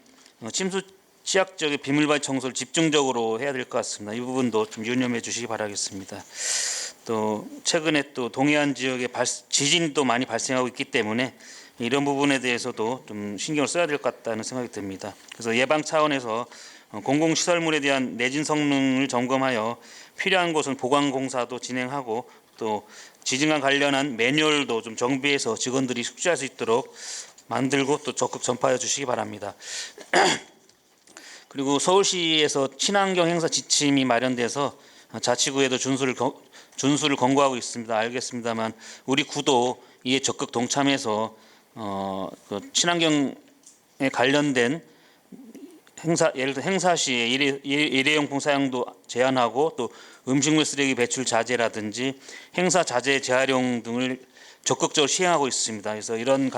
침수 취약 지역의 비물바지 청소를 집중적으로 해야 될 것 같습니다. 이 부분도 좀 유념해 주시기 바라겠습니다. 또 최근에 또 동해안 지역에 지진이 또 많이 발생하고 있기 때문에 이런 부분에 대해서도 좀 신경을 써야 될 것 같다는 생각이 듭니다. 그래서 예방 차원에서 공공시설물에 대한 내진 성능을 점검하여 필요한 곳은 보강 공사도 진행하고 또 지진과 관련한 매뉴얼도 좀 정비해서 직원들이 숙지할 수 있도록 만들고 또 적극 전파해 주시기 바랍니다. 그리고 서울시에서 친환경 행사 지침이 마련돼서 자치구에도 준수를 권고하고 있습니다. 알겠습니다만 우리 구도 이에 적극 동참해서 그 친환경에 관련된 예를 들어 행사 시에 일회용품 사용도 제한하고 또 음식물 쓰레기 배출 자제라든지 행사 자재 재활용 등을 적극적으로 시행하고 있습니다. 그래서 이런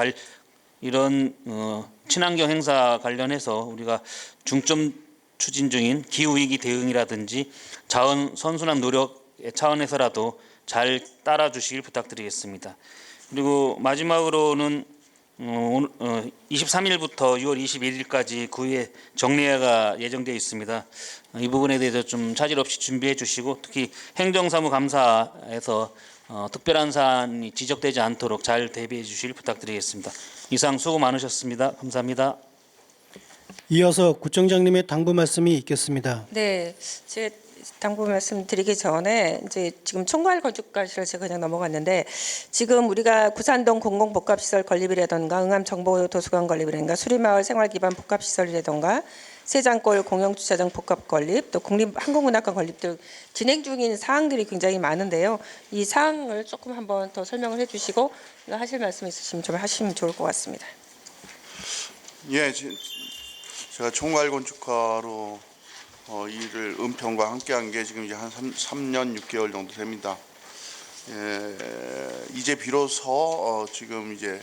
친환경 행사 관련해서 우리가 중점 추진 중인 기후 위기 대응이라든지 자원 선순환 노력의 차원에서라도 잘 따라 주시길 부탁드리겠습니다. 그리고 마지막으로는 23일부터 6월 21일까지 구의회 정례회가 예정되어 있습니다. 이 부분에 대해서 좀 차질 없이 준비해 주시고 특히 행정사무감사에서 특별한 사안이 지적되지 않도록 잘 대비해 주시길 부탁드리겠습니다. 이상 수고 많으셨습니다. 감사합니다. 이어서 구청장님의 당부 말씀이 있겠습니다. 네, 제가 당부 말씀드리기 전에 이제 지금 총괄 건축가실을 제가 그냥 넘어갔는데 지금 우리가 구산동 공공복합시설 건립이라든가 응암정보도서관 건립이라든가 수리마을 생활기반 복합시설이라든가 세장골 공영주차장 복합 건립 또 국립한국문화관 건립 등 진행 중인 사항들이 굉장히 많은데요. 이 사항을 조금 한번 더 설명을 해주시고 하실 말씀 있으시면 좀 하시면 좋을 것 같습니다. 예, 제가 총괄 건축가로 일을 은평과 함께한 게 지금 이제 한 3년 6개월 정도 됩니다. 이제 비로소 지금 이제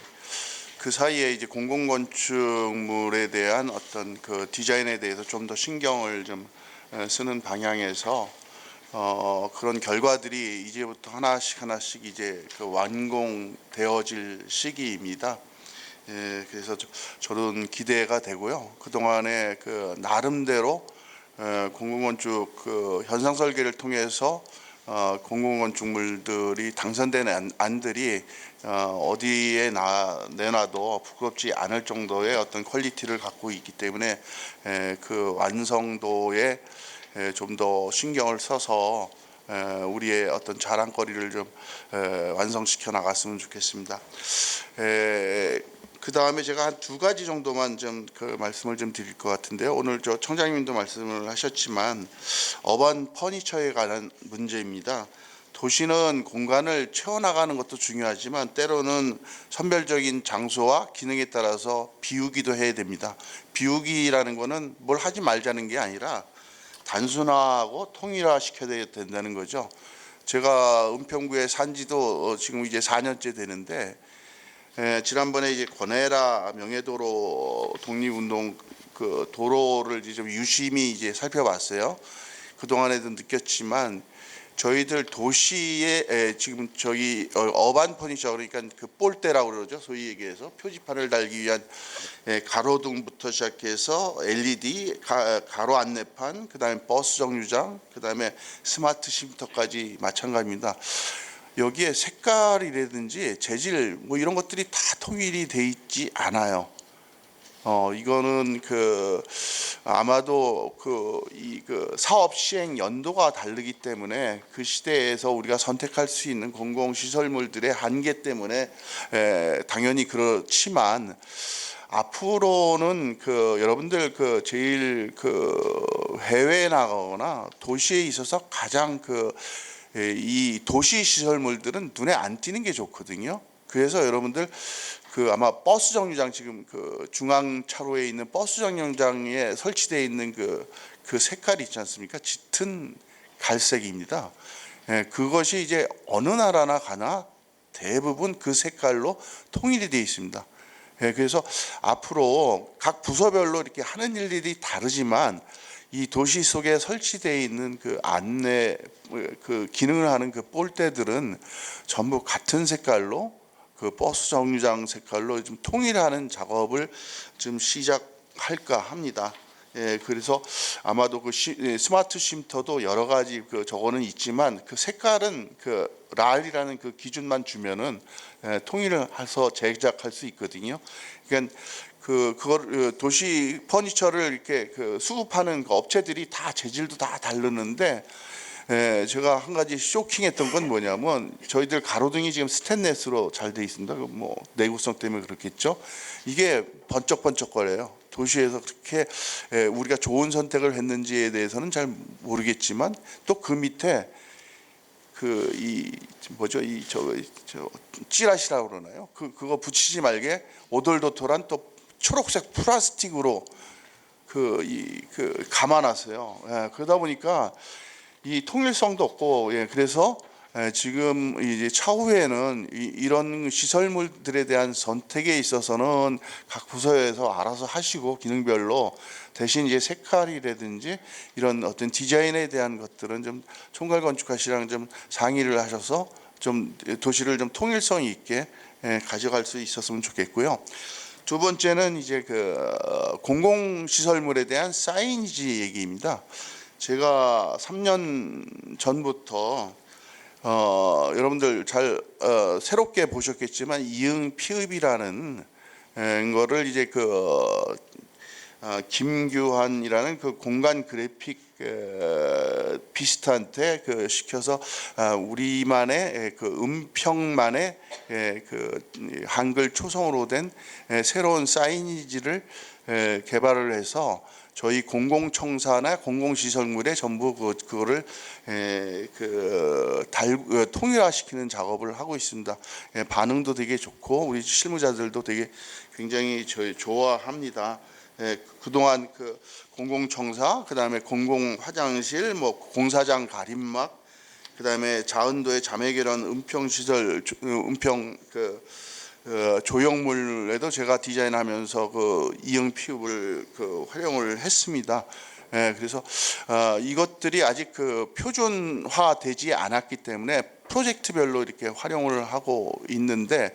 그 사이에 이제 공공건축물에 대한 어떤 그 디자인에 대해서 좀 더 신경을 좀 쓰는 방향에서 그런 결과들이 이제부터 하나씩 이제 그 완공되어질 시기입니다. 그래서 저는 기대가 되고요. 그 동안에 그 나름대로 공공건축 그 현상 설계를 통해서 공공건축물들이 당선되는 안들이 어디에 내놔도 부끄럽지 않을 정도의 어떤 퀄리티를 갖고 있기 때문에 그 완성도에 좀 더 신경을 써서 우리의 어떤 자랑거리를 좀 완성시켜 나갔으면 좋겠습니다. 그 다음에 제가 한 2가지 정도만 좀 그 말씀을 좀 드릴 것 같은데요. 오늘 저 청장님도 말씀을 하셨지만 어반 퍼니처에 관한 문제입니다. 도시는 공간을 채워나가는 것도 중요하지만 때로는 선별적인 장소와 기능에 따라서 비우기도 해야 됩니다. 비우기라는 거는 뭘 하지 말자는 게 아니라 단순화하고 통일화시켜야 된다는 거죠. 제가 은평구에 산 지도 지금 이제 4년째 되는데 지난번에 이제 권해라 명예도로 독립운동 그 도로를 이제 좀 유심히 이제 살펴봤어요. 그 동안에도 느꼈지만 저희들 도시에 지금 저기 어반 퍼니처 그러니까 그 볼대라고 그러죠. 소위 얘기해서 표지판을 달기 위한 가로등부터 시작해서 LED 가로 안내판, 그다음에 버스 정류장, 그다음에 스마트 쉼터까지 마찬가지입니다. 여기에 색깔이라든지 재질 뭐 이런 것들이 다 통일이 돼 있지 않아요. 이거는 그 아마도 그 사업 시행 연도가 다르기 때문에 그 시대에서 우리가 선택할 수 있는 공공시설물들의 한계 때문에 당연히 그렇지만 앞으로는 그 여러분들 그 제일 그 해외에 나가거나 도시에 있어서 가장 이 도시 시설물들은 눈에 안 띄는 게 좋거든요. 그래서 여러분들 그 아마 버스 정류장 지금 그 중앙 차로에 있는 버스 정류장에 설치되어 있는 그 색깔이 있지 않습니까? 짙은 갈색입니다. 그것이 이제 어느 나라나 가나 대부분 그 색깔로 통일이 되어 있습니다. 그래서 앞으로 각 부서별로 이렇게 하는 일들이 다르지만 이 도시 속에 설치되어 있는 그 안내 그 기능을 하는 그 볼대들은 전부 같은 색깔로 그 버스 정류장 색깔로 좀 통일하는 작업을 좀 시작할까 합니다. 그래서 아마도 그 스마트 쉼터도 여러 가지 그 저거는 있지만 그 색깔은 그 랄이라는 그 기준만 주면은 통일을 해서 제작할 수 있거든요. 그러니까 그걸 도시 퍼니처를 이렇게 그 수급하는 그 업체들이 다 재질도 다 다르는데 제가 한 가지 쇼킹했던 건 뭐냐면 저희들 가로등이 지금 스테인레스로 잘 돼 있습니다. 뭐 내구성 때문에 그렇겠죠. 이게 번쩍번쩍거려요. 도시에서 그렇게 우리가 좋은 선택을 했는지에 대해서는 잘 모르겠지만 또 그 밑에 저 찌라시라고 그러나요? 그거 붙이지 말게 오돌도돌한 또 초록색 플라스틱으로 감아놨어요. 예, 그러다 보니까 이 통일성도 없고, 예, 그래서 지금 이제 차후에는 이런 시설물들에 대한 선택에 있어서는 각 부서에서 알아서 하시고 기능별로, 대신 이제 색깔이라든지 이런 어떤 디자인에 대한 것들은 좀 총괄 건축가시랑 좀 상의를 하셔서 좀 도시를 좀 통일성 있게 가져갈 수 있었으면 좋겠고요. 두 번째는 이제 공공시설물에 대한 사이니지 얘기입니다. 제가 3년 전부터 여러분들 잘 새롭게 보셨겠지만 이응 피읍이라는 거를 이제 김규환이라는 그 공간 그래픽 비슷한테 시켜서 우리만의 음평만의 한글 초성으로 된 새로운 사이니지를 개발을 해서 저희 공공청사나 공공시설물에 전부 그거를 통일화시키는 작업을 하고 있습니다. 반응도 되게 좋고 우리 실무자들도 되게 굉장히 좋아합니다. 그동안 공공청사, 그다음에 공공화장실, 공사장 가림막, 그다음에 자은도의 자매결연 음평시설, 음평 조형물에도 제가 디자인하면서 이응 피읍을 활용을 했습니다. 그래서 이것들이 아직 표준화되지 않았기 때문에 프로젝트별로 이렇게 활용을 하고 있는데,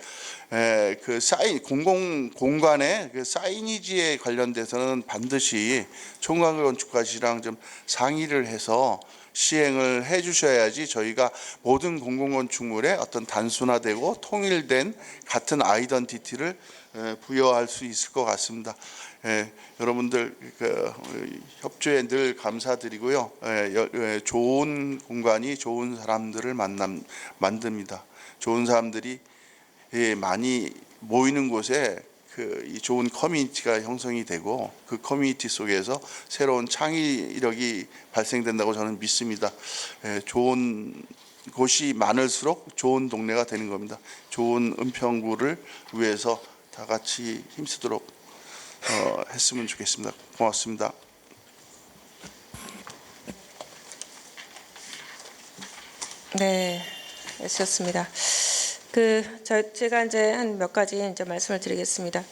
공공 공간의 사이니지에 관련돼서는 반드시 총괄 건축가시랑 좀 상의를 해서 시행을 해 주셔야지 저희가 모든 공공건축물에 어떤 단순화되고 통일된 같은 아이덴티티를 부여할 수 있을 것 같습니다. 여러분들 협조에 늘 감사드리고요. 좋은 공간이 좋은 사람들을 만듭니다. 좋은 사람들이 많이 모이는 곳에 이 좋은 커뮤니티가 형성이 되고 그 커뮤니티 속에서 새로운 창의력이 발생된다고 저는 믿습니다. 좋은 곳이 많을수록 좋은 동네가 되는 겁니다. 좋은 은평구를 위해서 다 같이 힘쓰도록 했으면 좋겠습니다. 고맙습니다. 네, 애쓰셨습니다. 제가 이제 한 몇 가지 이제 말씀을 드리겠습니다.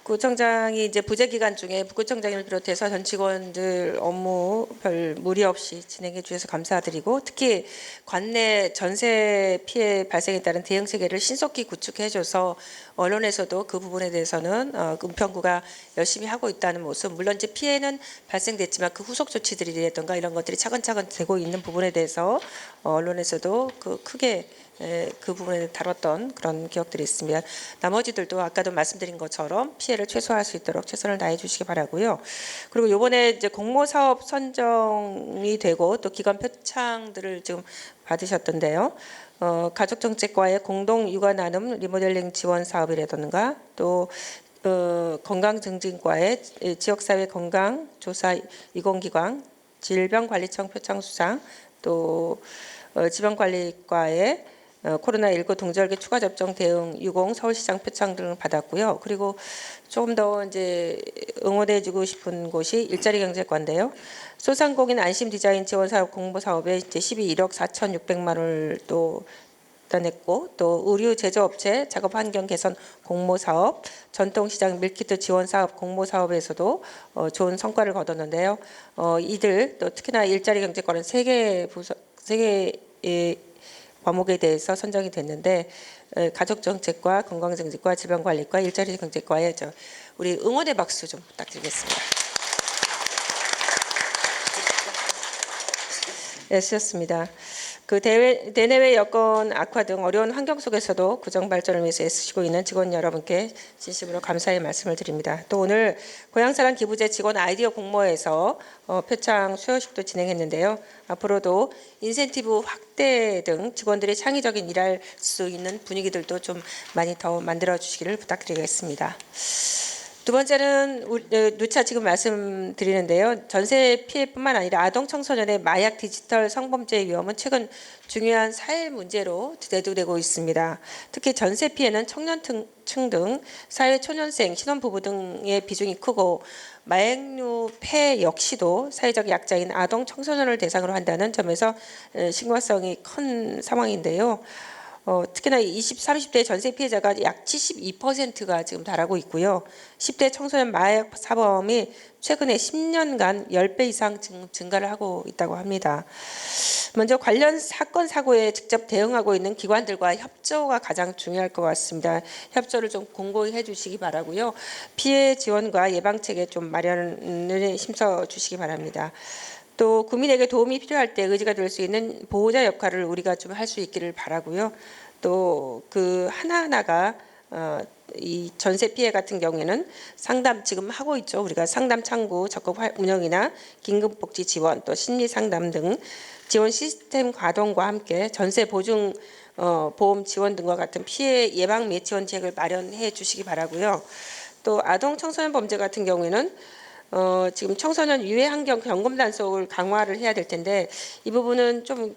구청장이 이제 부재 기간 중에 부구청장을 비롯해서 전 직원들 업무 별 무리 없이 진행해 주셔서 감사드리고, 특히 관내 전세 피해 발생에 따른 대응 체계를 신속히 구축해 줘서 언론에서도 그 부분에 대해서는 은평구가 열심히 하고 있다는 모습, 물론 이제 피해는 발생됐지만 그 후속 조치들이라든가 이런 것들이 차근차근 되고 있는 부분에 대해서 언론에서도 크게 그 부분을 다뤘던 그런 기억들이 있습니다. 나머지들도 아까도 말씀드린 것처럼 피해를 최소화할 수 있도록 최선을 다해 주시기 바라고요. 그리고 이번에 이제 공모 사업 선정이 되고 또 기관 표창들을 지금 받으셨던데요. 가족정책과의 공동 육아 나눔 리모델링 지원 사업이라든가 또 건강증진과의 지역사회 건강조사 이공기관 질병관리청 표창 수상, 또 지방관리과의 코로나19 동절기 추가 접종 대응 유공 서울시장 표창 등을 받았고요. 그리고 조금 더 이제 응원해주고 싶은 곳이 일자리 경제과인데요. 소상공인 안심 디자인 지원 사업 공모 사업에 이제 12억 4,600만 원을 또 따냈고, 또 의류 제조업체 작업 환경 개선 공모 사업, 전통시장 밀키트 지원 사업 공모 사업에서도 좋은 성과를 거뒀는데요. 이들 또 특히나 일자리 경제과는 3개의 과목에 대해서 선정이 됐는데, 가족정책과 건강정책과 질병관리과 일자리경제과에 우리 응원의 박수 좀 부탁드리겠습니다. 애쓰셨습니다. 대내외 여건 악화 등 어려운 환경 속에서도 구정 발전을 위해서 애쓰시고 있는 직원 여러분께 진심으로 감사의 말씀을 드립니다. 또 오늘 고향사랑 기부제 직원 아이디어 공모에서 표창 수여식도 진행했는데요. 앞으로도 인센티브 확대 등 직원들이 창의적인 일할 수 있는 분위기들도 좀 많이 더 만들어 주시기를 부탁드리겠습니다. 두 번째는 누차 지금 말씀드리는데요. 전세 피해뿐만 아니라 아동 청소년의 마약 디지털 성범죄 위험은 최근 중요한 사회 문제로 대두되고 있습니다. 특히 전세 피해는 청년층 등 사회 초년생, 신혼부부 등의 비중이 크고 마약류 폐 역시도 사회적 약자인 아동 청소년을 대상으로 한다는 점에서 심각성이 큰 상황인데요. 특히나 20, 30대 전세 피해자가 약 72%가 지금 달하고 있고요. 10대 청소년 마약 사범이 최근에 10년간 10배 이상 증가를 하고 있다고 합니다. 먼저 관련 사건 사고에 직접 대응하고 있는 기관들과 협조가 가장 중요할 것 같습니다. 협조를 좀 공고히 해주시기 바라고요. 피해 지원과 예방책에 좀 마련을 힘써 주시기 바랍니다. 또 국민에게 도움이 필요할 때 의지가 될 수 있는 보호자 역할을 우리가 좀 할 수 있기를 바라고요. 또 그 하나하나가 이 전세 피해 같은 경우에는 상담 지금 하고 있죠. 우리가 상담 창구 적극 운영이나 긴급복지 지원 또 심리 상담 등 지원 시스템 가동과 함께 전세 보증 보험 지원 등과 같은 피해 예방 및 지원책을 마련해 주시기 바라고요. 또 아동 청소년 범죄 같은 경우에는 지금 청소년 유해 환경 경험 단속을 강화를 해야 될 텐데 이 부분은 좀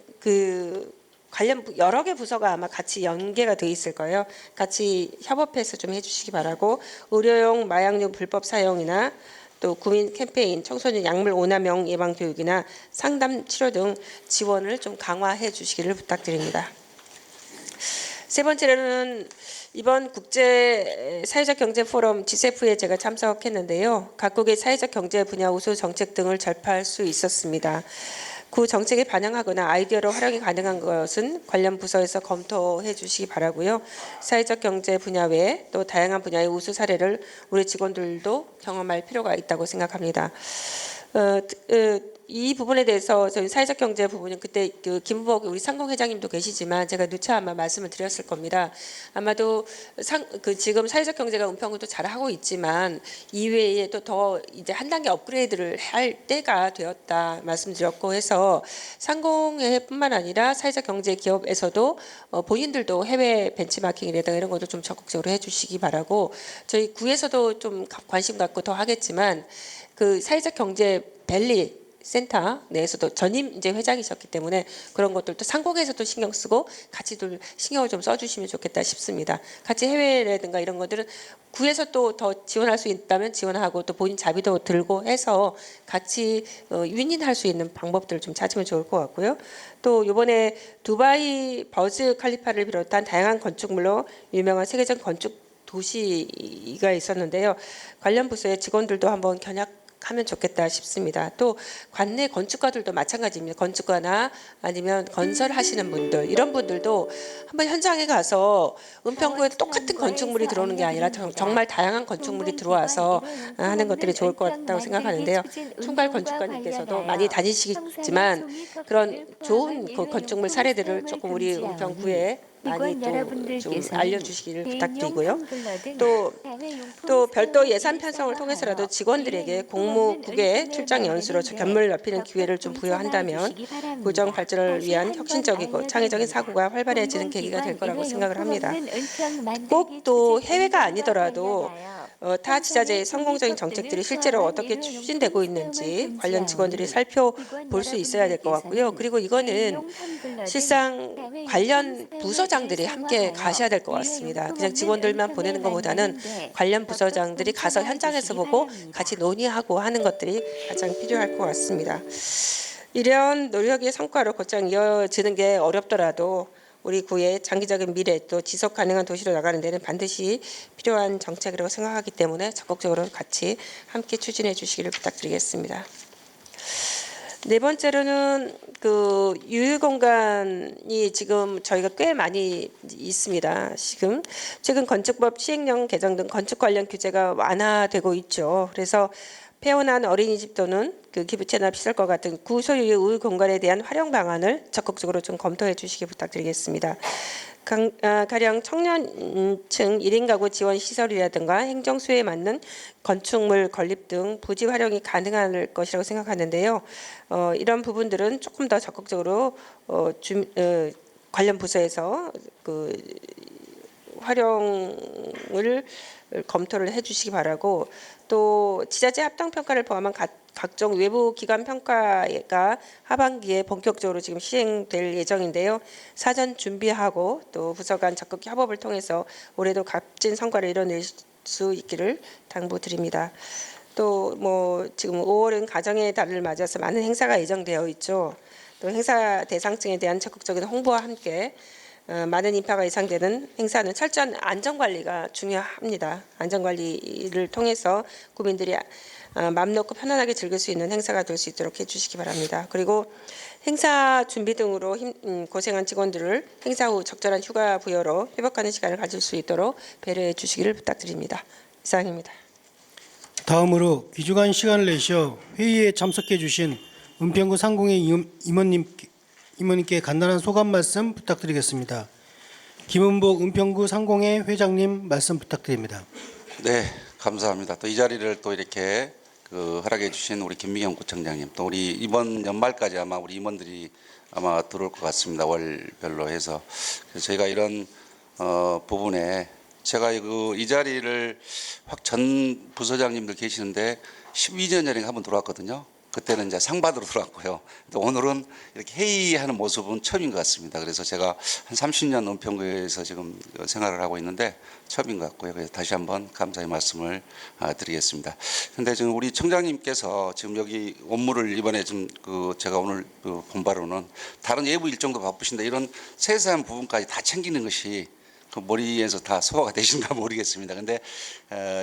관련 여러 개 부서가 아마 같이 연계가 돼 있을 거예요. 같이 협업해서 좀 해주시기 바라고 의료용 마약류 불법 사용이나 또 구민 캠페인, 청소년 약물 오남용 예방 교육이나 상담 치료 등 지원을 좀 강화해 주시기를 부탁드립니다. 세 번째로는 이번 국제 사회적 경제 포럼 G7에 제가 참석했는데요. 각국의 사회적 경제 분야 우수 정책 등을 절파할 수 있었습니다. 그 정책에 반영하거나 아이디어로 활용이 가능한 것은 관련 부서에서 검토해 주시기 바라고요. 사회적 경제 분야 외에 또 다양한 분야의 우수 사례를 우리 직원들도 경험할 필요가 있다고 생각합니다. 이 부분에 대해서 저희 사회적 경제 부분은 그때 그 김부복 우리 상공회장님도 계시지만 제가 누차 아마 말씀을 드렸을 겁니다. 아마도 지금 사회적 경제가 은평구도 잘 하고 있지만 이외에 또 더 이제 한 단계 업그레이드를 할 때가 되었다 말씀드렸고 해서 상공회뿐만 아니라 사회적 경제 기업에서도 본인들도 해외 벤치마킹이라든가 이런 것도 좀 적극적으로 해주시기 바라고 저희 구에서도 좀 관심 갖고 더 하겠지만 그 사회적 경제 밸리 센터 내에서도 전임 이제 회장이셨기 때문에 그런 것들도 상공에서도 신경 쓰고 같이도 신경을 좀 써주시면 좋겠다 싶습니다. 같이 해외라든가 이런 것들은 구에서 또 더 지원할 수 있다면 지원하고 또 본인 자비도 들고 해서 같이 윈윈할 수 있는 방법들을 좀 찾으면 좋을 것 같고요. 또 이번에 두바이 버즈 칼리파를 비롯한 다양한 건축물로 유명한 세계적 건축 도시가 있었는데요. 관련 부서의 직원들도 한번 하면 좋겠다 싶습니다. 또 관내 건축가들도 마찬가지입니다. 건축가나 아니면 건설하시는 분들 이런 분들도 한번 현장에 가서 은평구에 똑같은 건축물이 들어오는 게 아니라 정말 다양한 건축물이 들어와서 하는 것들이 좋을 것 같다고 생각하는데요. 총괄 건축가님께서도 많이 다니시겠지만 그런 좋은 건축물 사례들을 조금 우리 은평구에 많이 좀 알려주시기를 부탁드리고요. 또 별도 예산 편성을 통해서라도 직원들에게 공무국의 출장 연수로 견문을 넓히는 기회를 좀 부여한다면 구정 발전을 위한 혁신적이고 창의적인 사고가 활발해지는 계기가 될 거라고 생각을 합니다. 꼭 또 해외가 아니더라도 타 지자체의 성공적인 정책들이 실제로 어떻게 추진되고 있는지 관련 직원들이 살펴볼 수 있어야 될 것 같고요. 그리고 이거는 실상 관련 부서장들이 함께 가셔야 될 것 같습니다. 그냥 직원들만 보내는 것보다는 관련 부서장들이 가서 현장에서 보고 같이 논의하고 하는 것들이 가장 필요할 것 같습니다. 이런 노력의 성과로 곧장 이어지는 게 어렵더라도 우리 구의 장기적인 미래 또 지속 가능한 도시로 나가는 데는 반드시 필요한 정책이라고 생각하기 때문에 적극적으로 같이 함께 추진해 주시기를 부탁드리겠습니다. 네 번째로는 그 유휴 공간이 지금 저희가 꽤 많이 있습니다. 지금 최근 건축법 시행령 개정 등 건축 관련 규제가 완화되고 있죠. 그래서 폐원한 어린이집 또는 그 기부채납 시설과 같은 구소유의 유휴 공간에 대한 활용 방안을 적극적으로 좀 검토해 주시기 부탁드리겠습니다. 가령 청년층 1인 가구 지원 시설이라든가 행정 수요에 맞는 건축물 건립 등 부지 활용이 가능할 것이라고 생각하는데요. 이런 부분들은 조금 더 적극적으로 관련 부서에서 활용을 검토를 해주시기 바라고, 또 지자체 합동평가를 포함한 각종 외부 기관 평가가 하반기에 본격적으로 지금 시행될 예정인데요. 사전 준비하고 또 부서 간 적극 협업을 통해서 올해도 값진 성과를 이뤄낼 수 있기를 당부드립니다. 또 뭐 지금 5월은 가정의 달을 맞아서 많은 행사가 예정되어 있죠. 또 행사 대상층에 대한 적극적인 홍보와 함께 많은 인파가 예상되는 행사는 철저한 안전관리가 중요합니다. 안전관리를 통해서 국민들이 마음 놓고 편안하게 즐길 수 있는 행사가 될 수 있도록 해주시기 바랍니다. 그리고 행사 준비 등으로 고생한 직원들을 행사 후 적절한 휴가 부여로 회복하는 시간을 가질 수 있도록 배려해 주시기를 부탁드립니다. 이상입니다. 다음으로 귀중한 시간을 내셔 회의에 참석해 주신 은평구 상공의 임원님께 간단한 소감 말씀 부탁드리겠습니다. 김은복 은평구 상공회 회장님 말씀 부탁드립니다. 네, 감사합니다. 또 이 자리를 또 이렇게 허락해 주신 우리 김미경 구청장님, 또 우리 이번 연말까지 아마 우리 임원들이 아마 들어올 것 같습니다. 월별로 해서. 그래서 저희가 이런 부분에 제가 이 자리를 확 전 부서장님들 계시는데 12년 전에 한번 들어왔거든요. 그때는 이제 상 받으러 들어왔고요. 또 오늘은 이렇게 회의하는 모습은 처음인 것 같습니다. 그래서 제가 한 30년 은평구에서 지금 생활을 하고 있는데 처음인 것 같고요. 그래서 다시 한번 감사의 말씀을 드리겠습니다. 그런데 지금 우리 청장님께서 지금 여기 업무를 이번에 좀 제가 오늘 본 바로는 다른 예부 일정도 바쁘신데 이런 세세한 부분까지 다 챙기는 것이 그 머리에서 다 소화가 되신가 모르겠습니다. 근데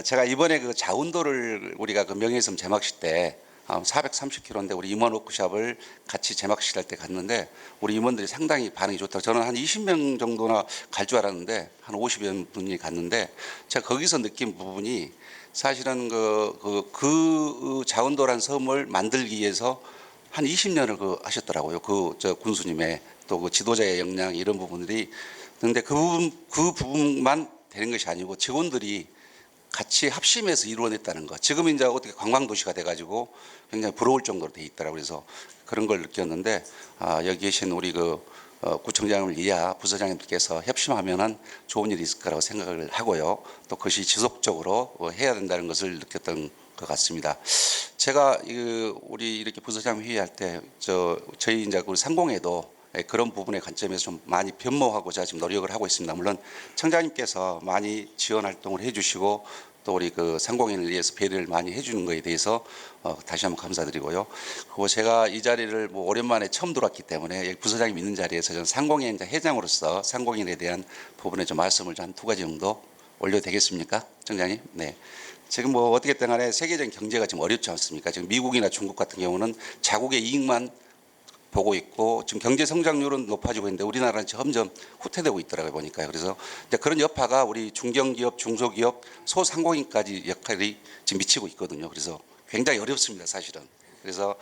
제가 이번에 그 자운도를 우리가 그 명예훼손 제막식 때 430km인데 우리 임원 워크숍을 같이 제막식 할 때 갔는데 우리 임원들이 상당히 반응이 좋다고, 저는 한 20명 정도나 갈 줄 알았는데 한 50여 분이 갔는데 제가 거기서 느낀 부분이 사실은 그 자운도란 섬을 만들기 위해서 한 20년을 하셨더라고요. 저 군수님의 또 그 지도자의 역량 이런 부분들이. 그런데 그 부분만 되는 것이 아니고 직원들이 같이 합심해서 이루어냈다는 것. 지금 이제 어떻게 관광도시가 돼가지고 굉장히 부러울 정도로 돼 있더라고요. 그래서 그런 걸 느꼈는데 여기 계신 우리 구청장을 이하 부서장님들께서 협심하면은 좋은 일이 있을 거라고 생각을 하고요. 또 그것이 지속적으로 해야 된다는 것을 느꼈던 것 같습니다. 제가 우리 이렇게 부서장 회의할 때 저희 이제 우리 상공에도 그런 부분의 관점에서 좀 많이 변모하고자 지금 노력을 하고 있습니다. 물론 청장님께서 많이 지원 활동을 해주시고 또 우리 상공인을 위해서 배려를 많이 해주는 것에 대해서 다시 한번 감사드리고요. 그리고 제가 이 자리를 오랜만에 처음 들어왔기 때문에 여기 부서장님 있는 자리에서 저는 상공인 회장으로서 상공인에 대한 부분에 좀 말씀을 한 2가지 정도 올려도 되겠습니까, 청장님? 네. 지금 어떻게 됐든 간에 세계적인 경제가 지금 어렵지 않습니까? 지금 미국이나 중국 같은 경우는 자국의 이익만 보고 있고 지금 경제 성장률은 높아지고 있는데 우리나라는 점점 후퇴되고 있더라고요, 보니까요. 그래서 이제 그런 여파가 우리 중견기업, 중소기업, 소상공인까지 역할이 지금 미치고 있거든요. 그래서 굉장히 어렵습니다, 사실은. 그래서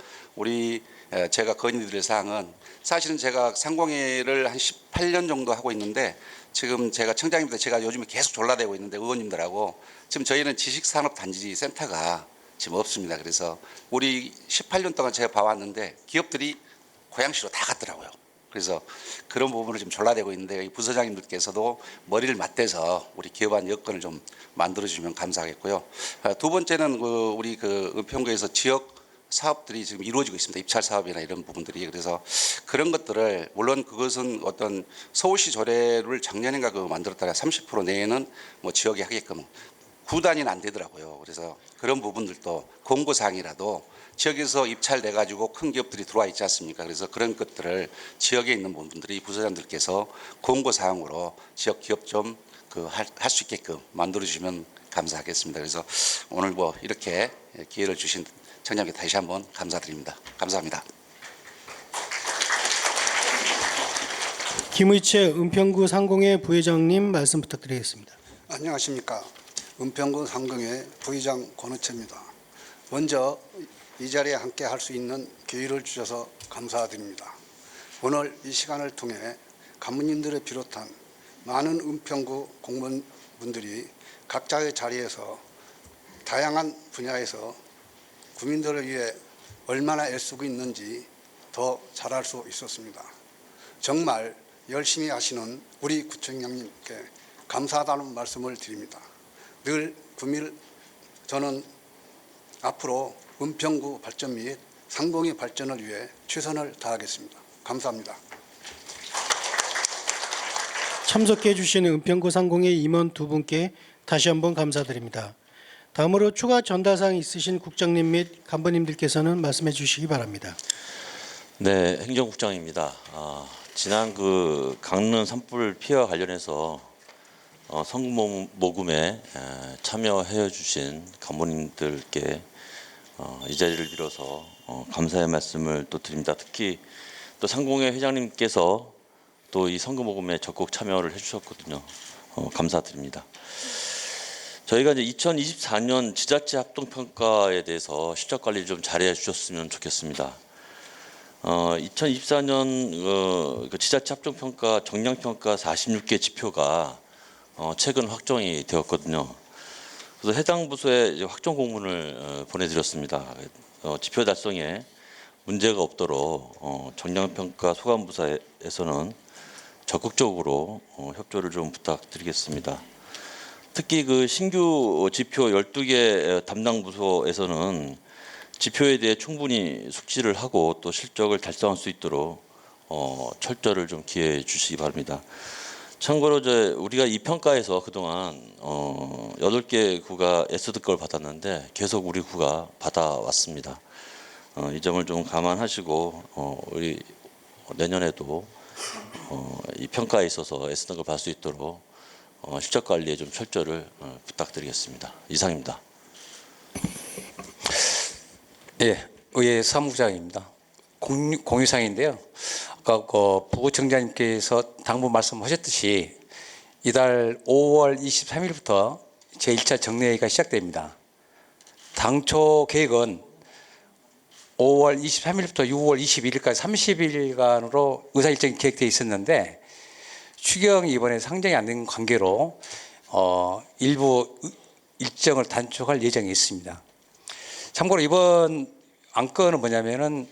제가 건의드릴 사항은 사실은 제가 상공회를 한 18년 정도 하고 있는데 지금 제가 청장님들 제가 요즘에 계속 졸라대고 있는데 의원님들하고 지금 저희는 지식산업단지 센터가 지금 없습니다. 그래서 우리 18년 동안 제가 봐왔는데 기업들이 고양시로 다 갔더라고요. 그래서 그런 부분을 좀 졸라대고 있는데 부서장님들께서도 머리를 맞대서 우리 기업안 여건을 좀 만들어주시면 감사하겠고요. 두 번째는 우리 은평구에서 지역 사업들이 지금 이루어지고 있습니다. 입찰 사업이나 이런 부분들이. 그래서 그런 것들을 물론 그것은 어떤 서울시 조례를 작년인가 만들었다가 30% 내에는 지역에 하게끔 구단위는 안 되더라고요. 그래서 그런 부분들도 공고사항이라도 지역에서 입찰돼 가지고 큰 기업들이 들어와 있지 않습니까? 그래서 그런 것들을 지역에 있는 분들이 부서장들께서 공고사항으로 지역 기업 좀 할 수 있게끔 만들어 주시면 감사하겠습니다. 그래서 오늘 이렇게 기회를 주신 청장님께 다시 한번 감사드립니다. 감사합니다. 김의채 은평구 상공회 부회장님 말씀 부탁드리겠습니다. 안녕하십니까. 은평구 상공회 부회장 권우채입니다. 먼저 이 자리에 함께 할 수 있는 기회를 주셔서 감사드립니다. 오늘 이 시간을 통해 간부님들을 비롯한 많은 은평구 공무원분들이 각자의 자리에서 다양한 분야에서 국민들을 위해 얼마나 애쓰고 있는지 더 잘 알 수 있었습니다. 정말 열심히 하시는 우리 구청장님께 감사하다는 말씀을 드립니다. 늘 구밀 저는 앞으로 은평구 발전 및 상공의 발전을 위해 최선을 다하겠습니다. 감사합니다. 참석해 주신 은평구 상공의 임원 두 분께 다시 한번 감사드립니다. 다음으로 추가 전달사항 있으신 국장님 및 간부님들께서는 말씀해 주시기 바랍니다. 네, 행정국장입니다. 지난 그 강릉 산불 피해와 관련해서 선거 모금에 참여해 주신 간부님들께 이 자리를 빌어서 감사의 말씀을 또 드립니다. 특히 또 상공회 회장님께서 또 이 선거 모금에 적극 참여를 해주셨거든요. 감사드립니다. 저희가 이제 2024년 지자체 합동평가에 대해서 실적 관리 좀 잘해 주셨으면 좋겠습니다. 2024년 그 지자체 합동평가 정량평가 46개 지표가 최근 확정이 되었거든요. 그래서 해당 부서에 이제 확정 공문을 보내드렸습니다. 지표 달성에 문제가 없도록 정량평가 소관부서에서는 적극적으로 협조를 좀 부탁드리겠습니다. 특히 그 신규 지표 12개 담당 부서에서는 지표에 대해 충분히 숙지를 하고 또 실적을 달성할 수 있도록 철저를 좀 기해해 주시기 바랍니다. 참고로 우리가 이 평가에서 그동안 8개 구가 S등급을 받았는데 계속 우리 구가 받아왔습니다. 이 점을 좀 감안하시고 우리 내년에도 이 평가에 있어서 S등급을 받을 수 있도록 실적 관리에 좀 철저를 부탁드리겠습니다. 이상입니다. 예, 의회 사무국장입니다. 공유사항인데요. 아까 부구청장님께서 당부 말씀하셨듯이 이달 5월 23일부터 제1차 정례회의가 시작됩니다. 당초 계획은 5월 23일부터 6월 21일까지 30일간으로 의사일정이 계획되어 있었는데 추경이 이번에 상정이 안 된 관계로 일부 일정을 단축할 예정이 있습니다. 참고로 이번 안건은 뭐냐면은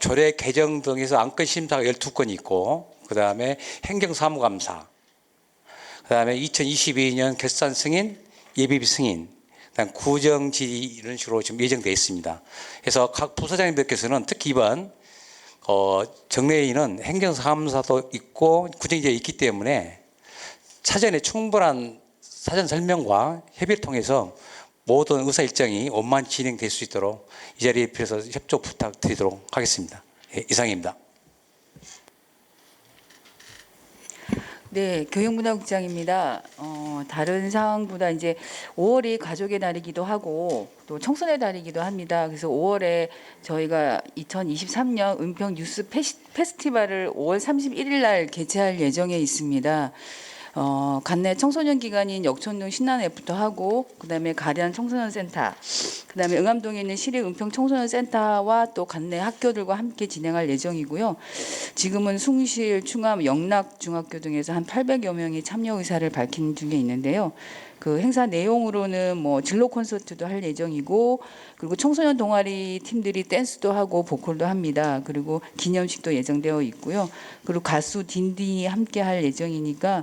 조례 개정 등에서 안건 심사가 12건이 있고 그다음에 행정사무감사, 그다음에 2022년 결산 승인, 예비비 승인, 그다음 구정질의 이런 식으로 지금 예정되어 있습니다. 그래서 각 부서장님들께서는 특히 이번 정례회의는 행정사무감사도 있고 구정질이 있기 때문에 사전에 충분한 사전 설명과 협의를 통해서 모든 의사 일정이 원만히 진행될 수 있도록 이 자리에 빌어서 협조 부탁드리도록 하겠습니다. 예, 이상입니다. 네, 교육문화국장입니다. 다른 사항보다 이제 5월이 가족의 날이기도 하고 또 청소년의 달이기도 합니다. 그래서 5월에 저희가 2023년 은평 뉴스 페스티벌을 5월 31일 날 개최할 예정에 있습니다. 관내 청소년 기관인 역촌동 신난애부터 하고 그다음에 가련 청소년센터, 그다음에 응암동에 있는 시립 은평 청소년센터와 또 관내 학교들과 함께 진행할 예정이고요. 지금은 숭실, 충암, 영락 중학교 등에서 한 800여 명이 참여 의사를 밝힌 중에 있는데요. 그 행사 내용으로는 뭐 진로 콘서트도 할 예정이고 그리고 청소년 동아리 팀들이 댄스도 하고 보컬도 합니다. 그리고 기념식도 예정되어 있고요. 그리고 가수 딘딘이 함께 할 예정이니까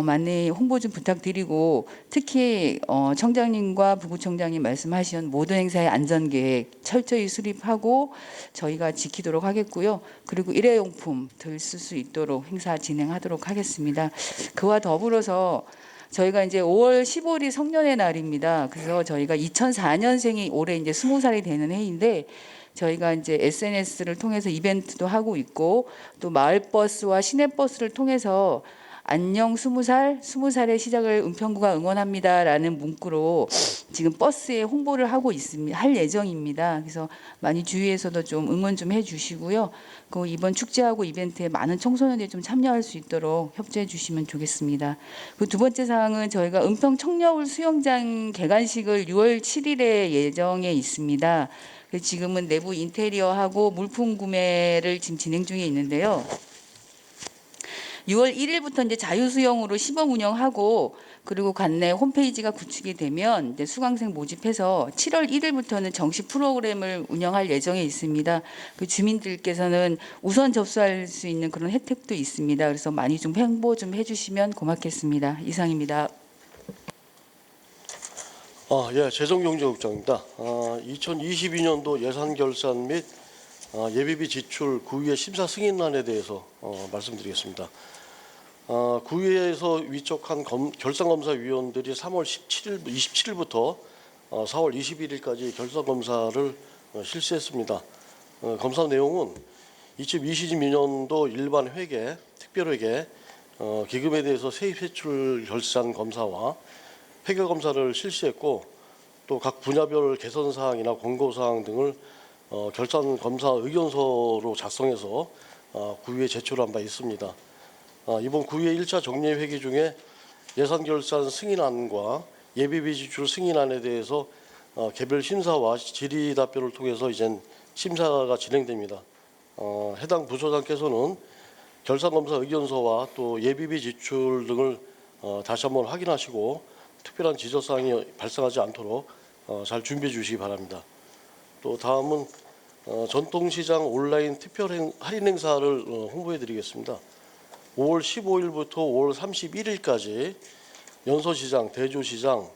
많이 홍보 좀 부탁드리고 특히 청장님과 부구청장님 말씀하신 모든 행사의 안전계획 철저히 수립하고 저희가 지키도록 하겠고요. 그리고 일회용품들 쓸 수 있도록 행사 진행하도록 하겠습니다. 그와 더불어서 저희가 이제 5월 15일이 성년의 날입니다. 그래서 저희가 2004년생이 올해 이제 20살이 되는 해인데 저희가 이제 SNS를 통해서 이벤트도 하고 있고 또 마을버스와 시내버스를 통해서 안녕 20살, 20살의 시작을 은평구가 응원합니다라는 문구로 지금 버스에 홍보를 하고 있습니다. 할 예정입니다. 그래서 많이 주위에서도 좀 응원 좀 해주시고요. 그 이번 축제하고 이벤트에 많은 청소년들이 좀 참여할 수 있도록 협조해 주시면 좋겠습니다. 그 두 번째 사항은 저희가 은평 청려울 수영장 개관식을 6월 7일에 예정에 있습니다. 지금은 내부 인테리어하고 물품 구매를 지금 진행 중에 있는데요. 6월 1일부터 이제 자유수용으로 시범 운영하고 그리고 관내 홈페이지가 구축이 되면 이제 수강생 모집해서 7월 1일부터는 정식 프로그램을 운영할 예정에 있습니다. 그 주민들께서는 우선 접수할 수 있는 그런 혜택도 있습니다. 그래서 많이 좀 홍보 좀 해주시면 고맙겠습니다. 이상입니다. 예, 재정경제국장입니다. 2022년도 예산 결산 및 예비비 지출 구의회 심사 승인안에 대해서 말씀드리겠습니다. 구의회에서 위촉한 결산검사위원들이 3월 27일부터 4월 21일까지 결산검사를 실시했습니다. 검사 내용은 2022년도 일반 회계, 특별회계, 기금에 대해서 세입 세출 결산 검사와 회계 검사를 실시했고 또 각 분야별 개선 사항이나 권고 사항 등을 결산 검사 의견서로 작성해서 구의회에 제출한 바 있습니다. 이번 구의회 1차 정례 회기 중에 예산 결산 승인안과 예비비 지출 승인안에 대해서 개별 심사와 질의 답변을 통해서 이젠 심사가 진행됩니다. 해당 부처장께서는 결산 검사 의견서와 또 예비비 지출 등을 다시 한번 확인하시고 특별한 지적사항이 발생하지 않도록 잘 준비해 주시기 바랍니다. 또 다음은 전통시장 온라인 특별 할인 행사를 홍보해 드리겠습니다. 5월 15일부터 5월 31일까지 연서시장, 대조시장,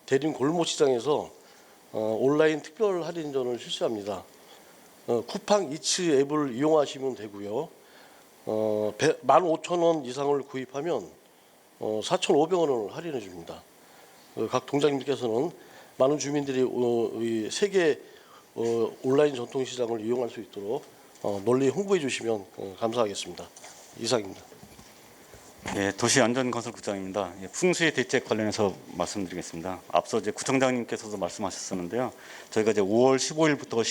대림 골목시장에서 온라인 특별 할인전을 실시합니다. 쿠팡 이츠 앱을 이용하시면 되고요. 15,000원 이상을 구입하면 4,500원을 할인해 줍니다. 각 동장님께서는 많은 주민들이 이 세계 온라인 전통시장을 이용할 수 있도록 널리 홍보해 주시면 감사하겠습니다. 이상입니다. 예, 도시안전건설국장입니다. 예, 풍수의 대책 관련해서 말씀드리겠습니다. 앞서 이제 구청장님께서도 말씀하셨었는데요. 저희가 이제 5월 15일부터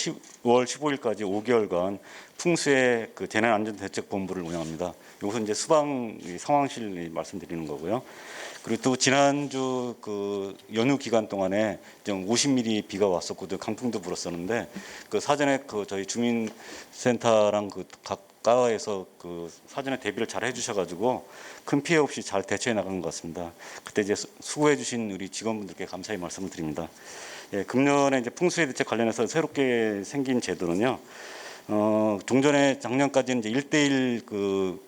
5월 15일까지 5개월간 풍수의 그 재난안전대책본부를 운영합니다. 이것은 이제 수방 상황실 말씀드리는 거고요. 그리고 또 지난주 그 연휴 기간 동안에 좀 50mm 비가 왔었고 강풍도 불었었는데 그 사전에 그 저희 주민센터랑 그 가까이에서 그 사전에 대비를 잘 해주셔가지고 큰 피해 없이 잘 대처해 나간 것 같습니다. 그때 이제 수고해주신 우리 직원분들께 감사의 말씀을 드립니다. 예, 금년에 이제 풍수해 대책 관련해서 새롭게 생긴 제도는요. 종전에 작년까지는 이제 1대1 그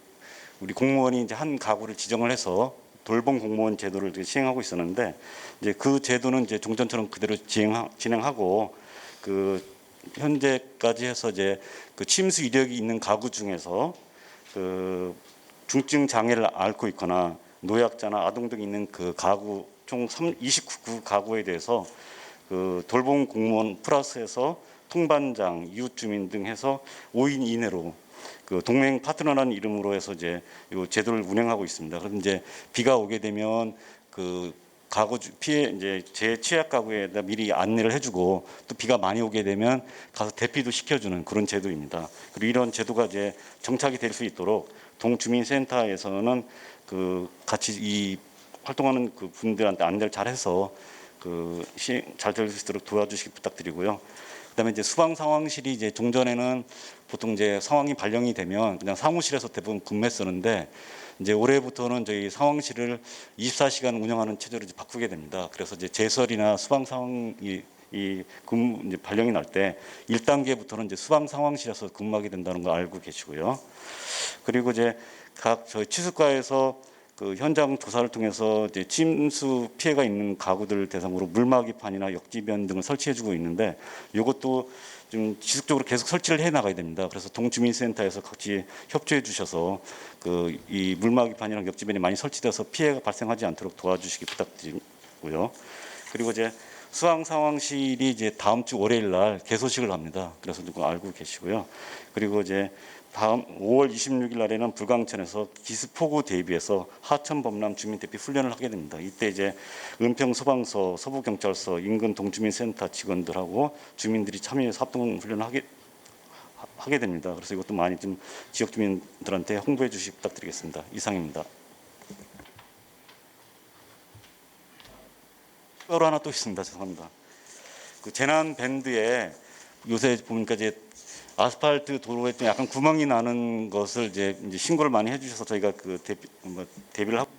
우리 공무원이 이제 한 가구를 지정을 해서 돌봄 공무원 제도를 시행하고 있었는데 이제 그 제도는 이제 종전처럼 그대로 진행하고 그 현재까지 해서 이제 그 침수 이력이 있는 가구 중에서 그 중증 장애를 앓고 있거나 노약자나 아동 등 있는 그 가구 총 29구 가구에 대해서 그 돌봄 공무원 플러스해서 통반장, 이웃 주민 등 해서 5인 이내로 그 동맹 파트너라는 이름으로 해서 이제 이 제도를 운영하고 있습니다. 그럼 이제 비가 오게 되면 그 가구 피해 이제 제 취약 가구에다 미리 안내를 해주고 또 비가 많이 오게 되면 가서 대피도 시켜주는 그런 제도입니다. 그리고 이런 제도가 이제 정착이 될 수 있도록 동주민센터에서는 그 같이 이 활동하는 그 분들한테 안내를 잘해서 그 잘 될 수 있도록 도와주시기 부탁드리고요. 그다음에 이제 수방 상황실이 이제 종전에는 보통 이제 상황이 발령이 되면 그냥 사무실에서 대부분 근무했었는데 이제 올해부터는 저희 상황실을 24시간 운영하는 체제로 이제 바꾸게 됩니다. 그래서 이제 제설이나 수방 상황이 근무 이제 발령이 날 때 1단계부터는 이제 수방 상황실에서 근무하게 된다는 걸 알고 계시고요. 그리고 이제 각 저희 취수과에서 그 현장 조사를 통해서 이제 침수 피해가 있는 가구들 대상으로 물막이판이나 역지변 등을 설치해주고 있는데 이것도 좀 지속적으로 계속 설치를 해 나가야 됩니다. 그래서 동주민센터에서 같이 협조해 주셔서 그 이 물막이판이랑 역지변이 많이 설치돼서 피해가 발생하지 않도록 도와주시기 부탁드리고요. 그리고 이제 수상 상황실이 이제 다음 주 월요일 날 개소식을 합니다. 그래서 누구 알고 계시고요. 그리고 이제 다음 5월 26일 날에는 불광천에서 기습폭우 대비해서 하천 범람 주민 대피 훈련을 하게 됩니다. 이때 이제 은평 소방서, 서부경찰서, 인근 동주민센터 직원들하고 주민들이 참여해서 합동 훈련을 하게 됩니다. 그래서 이것도 많이 좀 지역 주민들한테 홍보해 주시기 부탁드리겠습니다. 이상입니다. 추가로 하나 또 있습니다. 죄송합니다. 그 재난 밴드에 요새 보니까 이제 아스팔트 도로에 좀 약간 구멍이 나는 것을 이제 신고를 많이 해주셔서 저희가 그 대비를 하고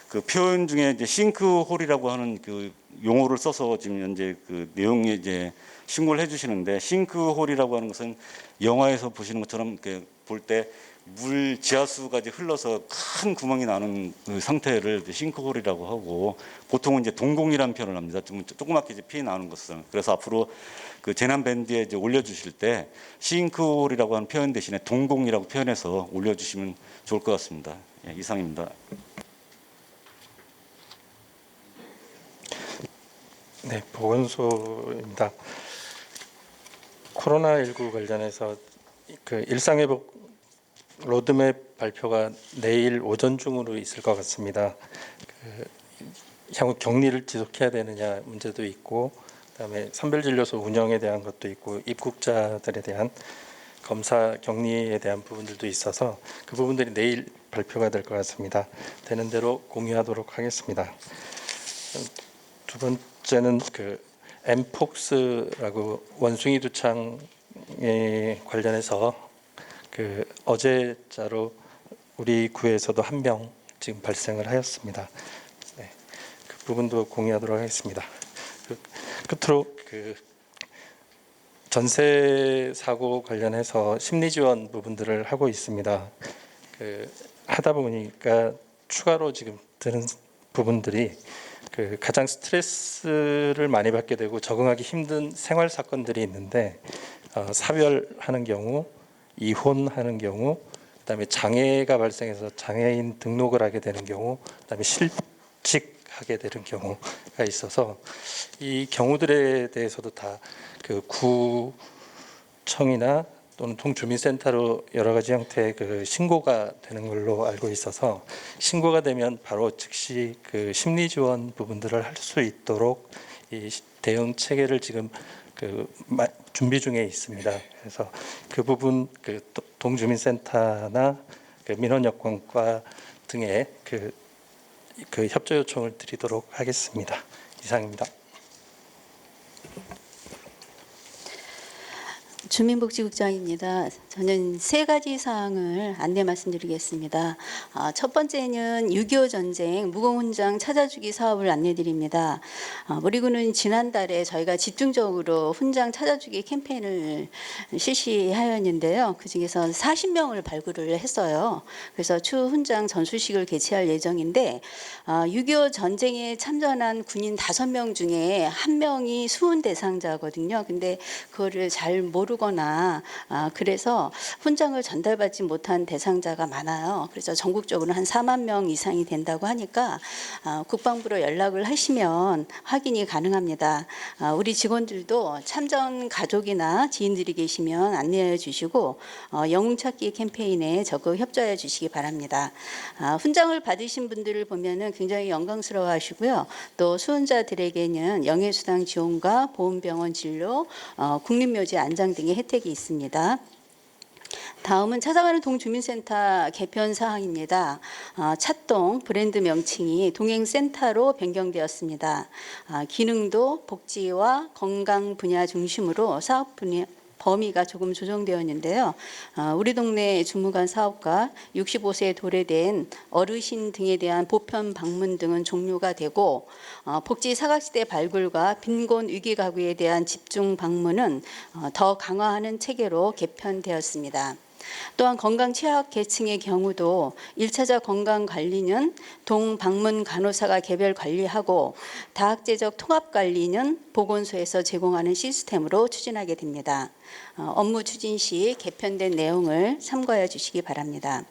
그 표현 중에 이제 싱크홀이라고 하는 그 용어를 써서 지금 현재 그 내용에 이제 신고를 해주시는데 싱크홀이라고 하는 것은 영화에서 보시는 것처럼 볼 때 물 지하수가 이제 흘러서 큰 구멍이 나는 그 상태를 이제 싱크홀이라고 하고 보통은 이제 동공이라는 표현을 합니다. 좀 조그맣게 이제 피해 나오는 것은. 그래서 앞으로 그 재난 밴드에 이제 올려주실 때 싱크홀이라고 하는 표현 대신에 동공이라고 표현해서 올려주시면 좋을 것 같습니다. 예, 이상입니다. 네, 보건소입니다. 코로나19 관련해서 그 일상회복 로드맵 발표가 내일 오전 중으로 있을 것 같습니다. 향후 격리를 지속해야 되느냐 문제도 있고, 그다음에 선별진료소 운영에 대한 것도 있고, 입국자들에 대한 검사 격리에 대한 부분들도 있어서 그 부분들이 내일 발표가 될 것 같습니다. 되는 대로 공유하도록 하겠습니다. 두 번째는 그 엠폭스라고 원숭이 두창에 관련해서 그 어제자로 우리 구에서도 한 명 지금 발생을 하였습니다. 네, 그 부분도 공유하도록 하겠습니다. 끝으로 그 전세 사고 관련해서 심리 지원 부분들을 하고 있습니다. 그 하다 보니까 추가로 지금 드는 부분들이 그 가장 스트레스를 많이 받게 되고 적응하기 힘든 생활 사건들이 있는데, 사별하는 경우, 이혼하는 경우, 그다음에 장애가 발생해서 장애인 등록을 하게 되는 경우, 그다음에 실직하게 되는 경우가 있어서 이 경우들에 대해서도 다 그 구청이나 또는 동주민센터로 여러 가지 형태의 그 신고가 되는 걸로 알고 있어서 신고가 되면 바로 즉시 그 심리 지원 부분들을 할 수 있도록 이 대응 체계를 지금 그 준비 중에 있습니다. 그래서 그 부분 그 동주민센터나 그 민원여건과 등의 그 협조 요청을 드리도록 하겠습니다. 이상입니다. 주민복지국장입니다. 저는 세 가지 사항을 안내 말씀드리겠습니다. 첫 번째는 6.25 전쟁 무공훈장 찾아주기 사업을 안내드립니다. 우리 군은 지난달에 저희가 집중적으로 훈장 찾아주기 캠페인을 실시하였는데요. 그중에서 40명을 발굴을 했어요. 그래서 추후 훈장 전수식을 개최할 예정인데, 6.25 전쟁에 참전한 군인 5명 중에 1명이 수훈 대상자거든요. 근데 그거를 잘 모르거나 그래서 훈장을 전달받지 못한 대상자가 많아요. 그래서 전국적으로 한 4만 명 이상이 된다고 하니까 국방부로 연락을 하시면 확인이 가능합니다. 우리 직원들도 참전 가족이나 지인들이 계시면 안내해 주시고 영웅찾기 캠페인에 적극 협조해 주시기 바랍니다. 훈장을 받으신 분들을 보면은 굉장히 영광스러워 하시고요. 또 수훈자들에게는 영예수당 지원과 보훈병원 진료, 국립묘지 안장 등의 혜택이 있습니다. 다음은 찾아가는 동주민센터 개편 사항입니다. 찻동 브랜드 명칭이 동행센터로 변경되었습니다. 기능도 복지와 건강 분야 중심으로 사업 분야 범위가 조금 조정되었는데요. 우리 동네 주무관 사업과 65세에 도래된 어르신 등에 대한 보편 방문 등은 종료가 되고, 복지 사각지대 발굴과 빈곤 위기 가구에 대한 집중 방문은 더 강화하는 체계로 개편되었습니다. 또한 건강 취약 계층의 경우도 1차적 건강 관리는 동방문 간호사가 개별 관리하고 다학제적 통합 관리는 보건소에서 제공하는 시스템으로 추진하게 됩니다. 업무 추진 시 개편된 내용을 참고해 주시기 바랍니다.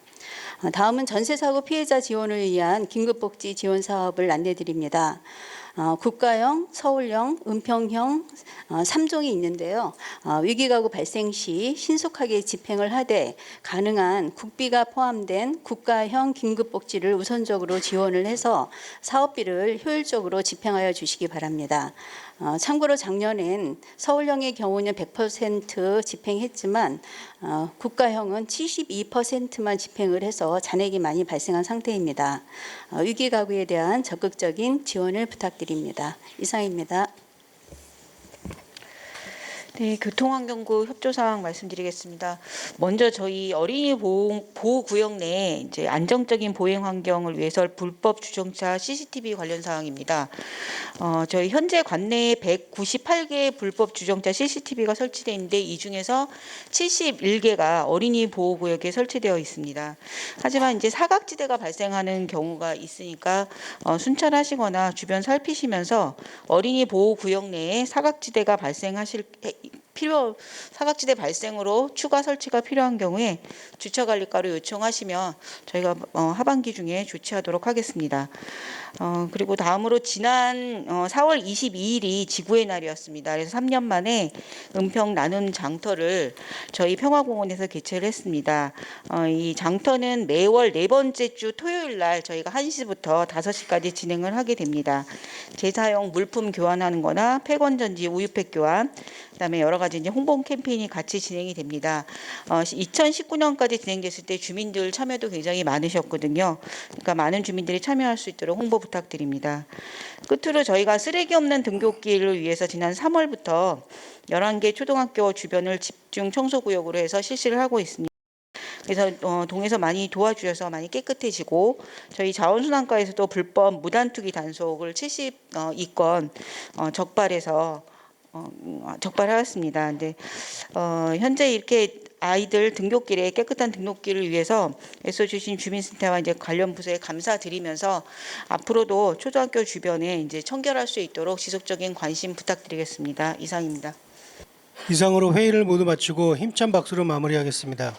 다음은 전세사고 피해자 지원을 위한 긴급복지 지원 사업을 안내드립니다. 국가형, 서울형, 은평형 3종이 있는데요. 위기가구 발생 시 신속하게 집행을 하되 가능한 국비가 포함된 국가형 긴급복지를 우선적으로 지원을 해서 사업비를 효율적으로 집행하여 주시기 바랍니다. 참고로 작년엔 서울형의 경우는 100% 집행했지만 국가형은 72%만 집행을 해서 잔액이 많이 발생한 상태입니다. 위기가구에 대한 적극적인 지원을 부탁드립니다. 이상입니다. 네, 교통환경부 협조사항 말씀드리겠습니다. 먼저 저희 어린이 보호구역 내 이제 안정적인 보행 환경을 위해서 불법 주정차 CCTV 관련 사항입니다. 저희 현재 관내에 198개의 불법 주정차 CCTV가 설치되어 있는데 이 중에서 71개가 어린이 보호구역에 설치되어 있습니다. 하지만 이제 사각지대가 발생하는 경우가 있으니까 순찰하시거나 주변 살피시면서 어린이 보호구역 내에 사각지대가 사각지대 발생으로 추가 설치가 필요한 경우에 주차관리과로 요청하시면 저희가 하반기 중에 조치하도록 하겠습니다. 그리고 다음으로 지난 4월 22일이 지구의 날이었습니다. 그래서 3년 만에 은평 나눔 장터를 저희 평화공원에서 개최를 했습니다. 이 장터는 매월 4번째 주 토요일 날 저희가 1시부터 5시까지 진행을 하게 됩니다. 재사용 물품 교환하는 거나 폐건전지 우유팩 교환, 그다음에 여러 가지 이제 홍보 캠페인이 같이 진행이 됩니다. 2019년까지 진행됐을 때 주민들 참여도 굉장히 많으셨거든요. 그러니까 많은 주민들이 참여할 수 있도록 홍보 부탁드립니다. 끝으로 저희가 쓰레기 없는 등굣길을 위해서 지난 3월부터 11개 초등학교 주변을 집중 청소구역으로 해서 실시를 하고 있습니다. 그래서 동에서 많이 도와주셔서 많이 깨끗해지고 저희 자원순환과에서도 불법 무단투기 단속을 72건 적발하였습니다. 근데 현재 이렇게 아이들 등굣길에 깨끗한 등굣길을 위해서 애써주신 주민센터와 이제 관련 부서에 감사드리면서 앞으로도 초등학교 주변에 이제 청결할 수 있도록 지속적인 관심 부탁드리겠습니다. 이상입니다. 이상으로 회의를 모두 마치고 힘찬 박수로 마무리하겠습니다.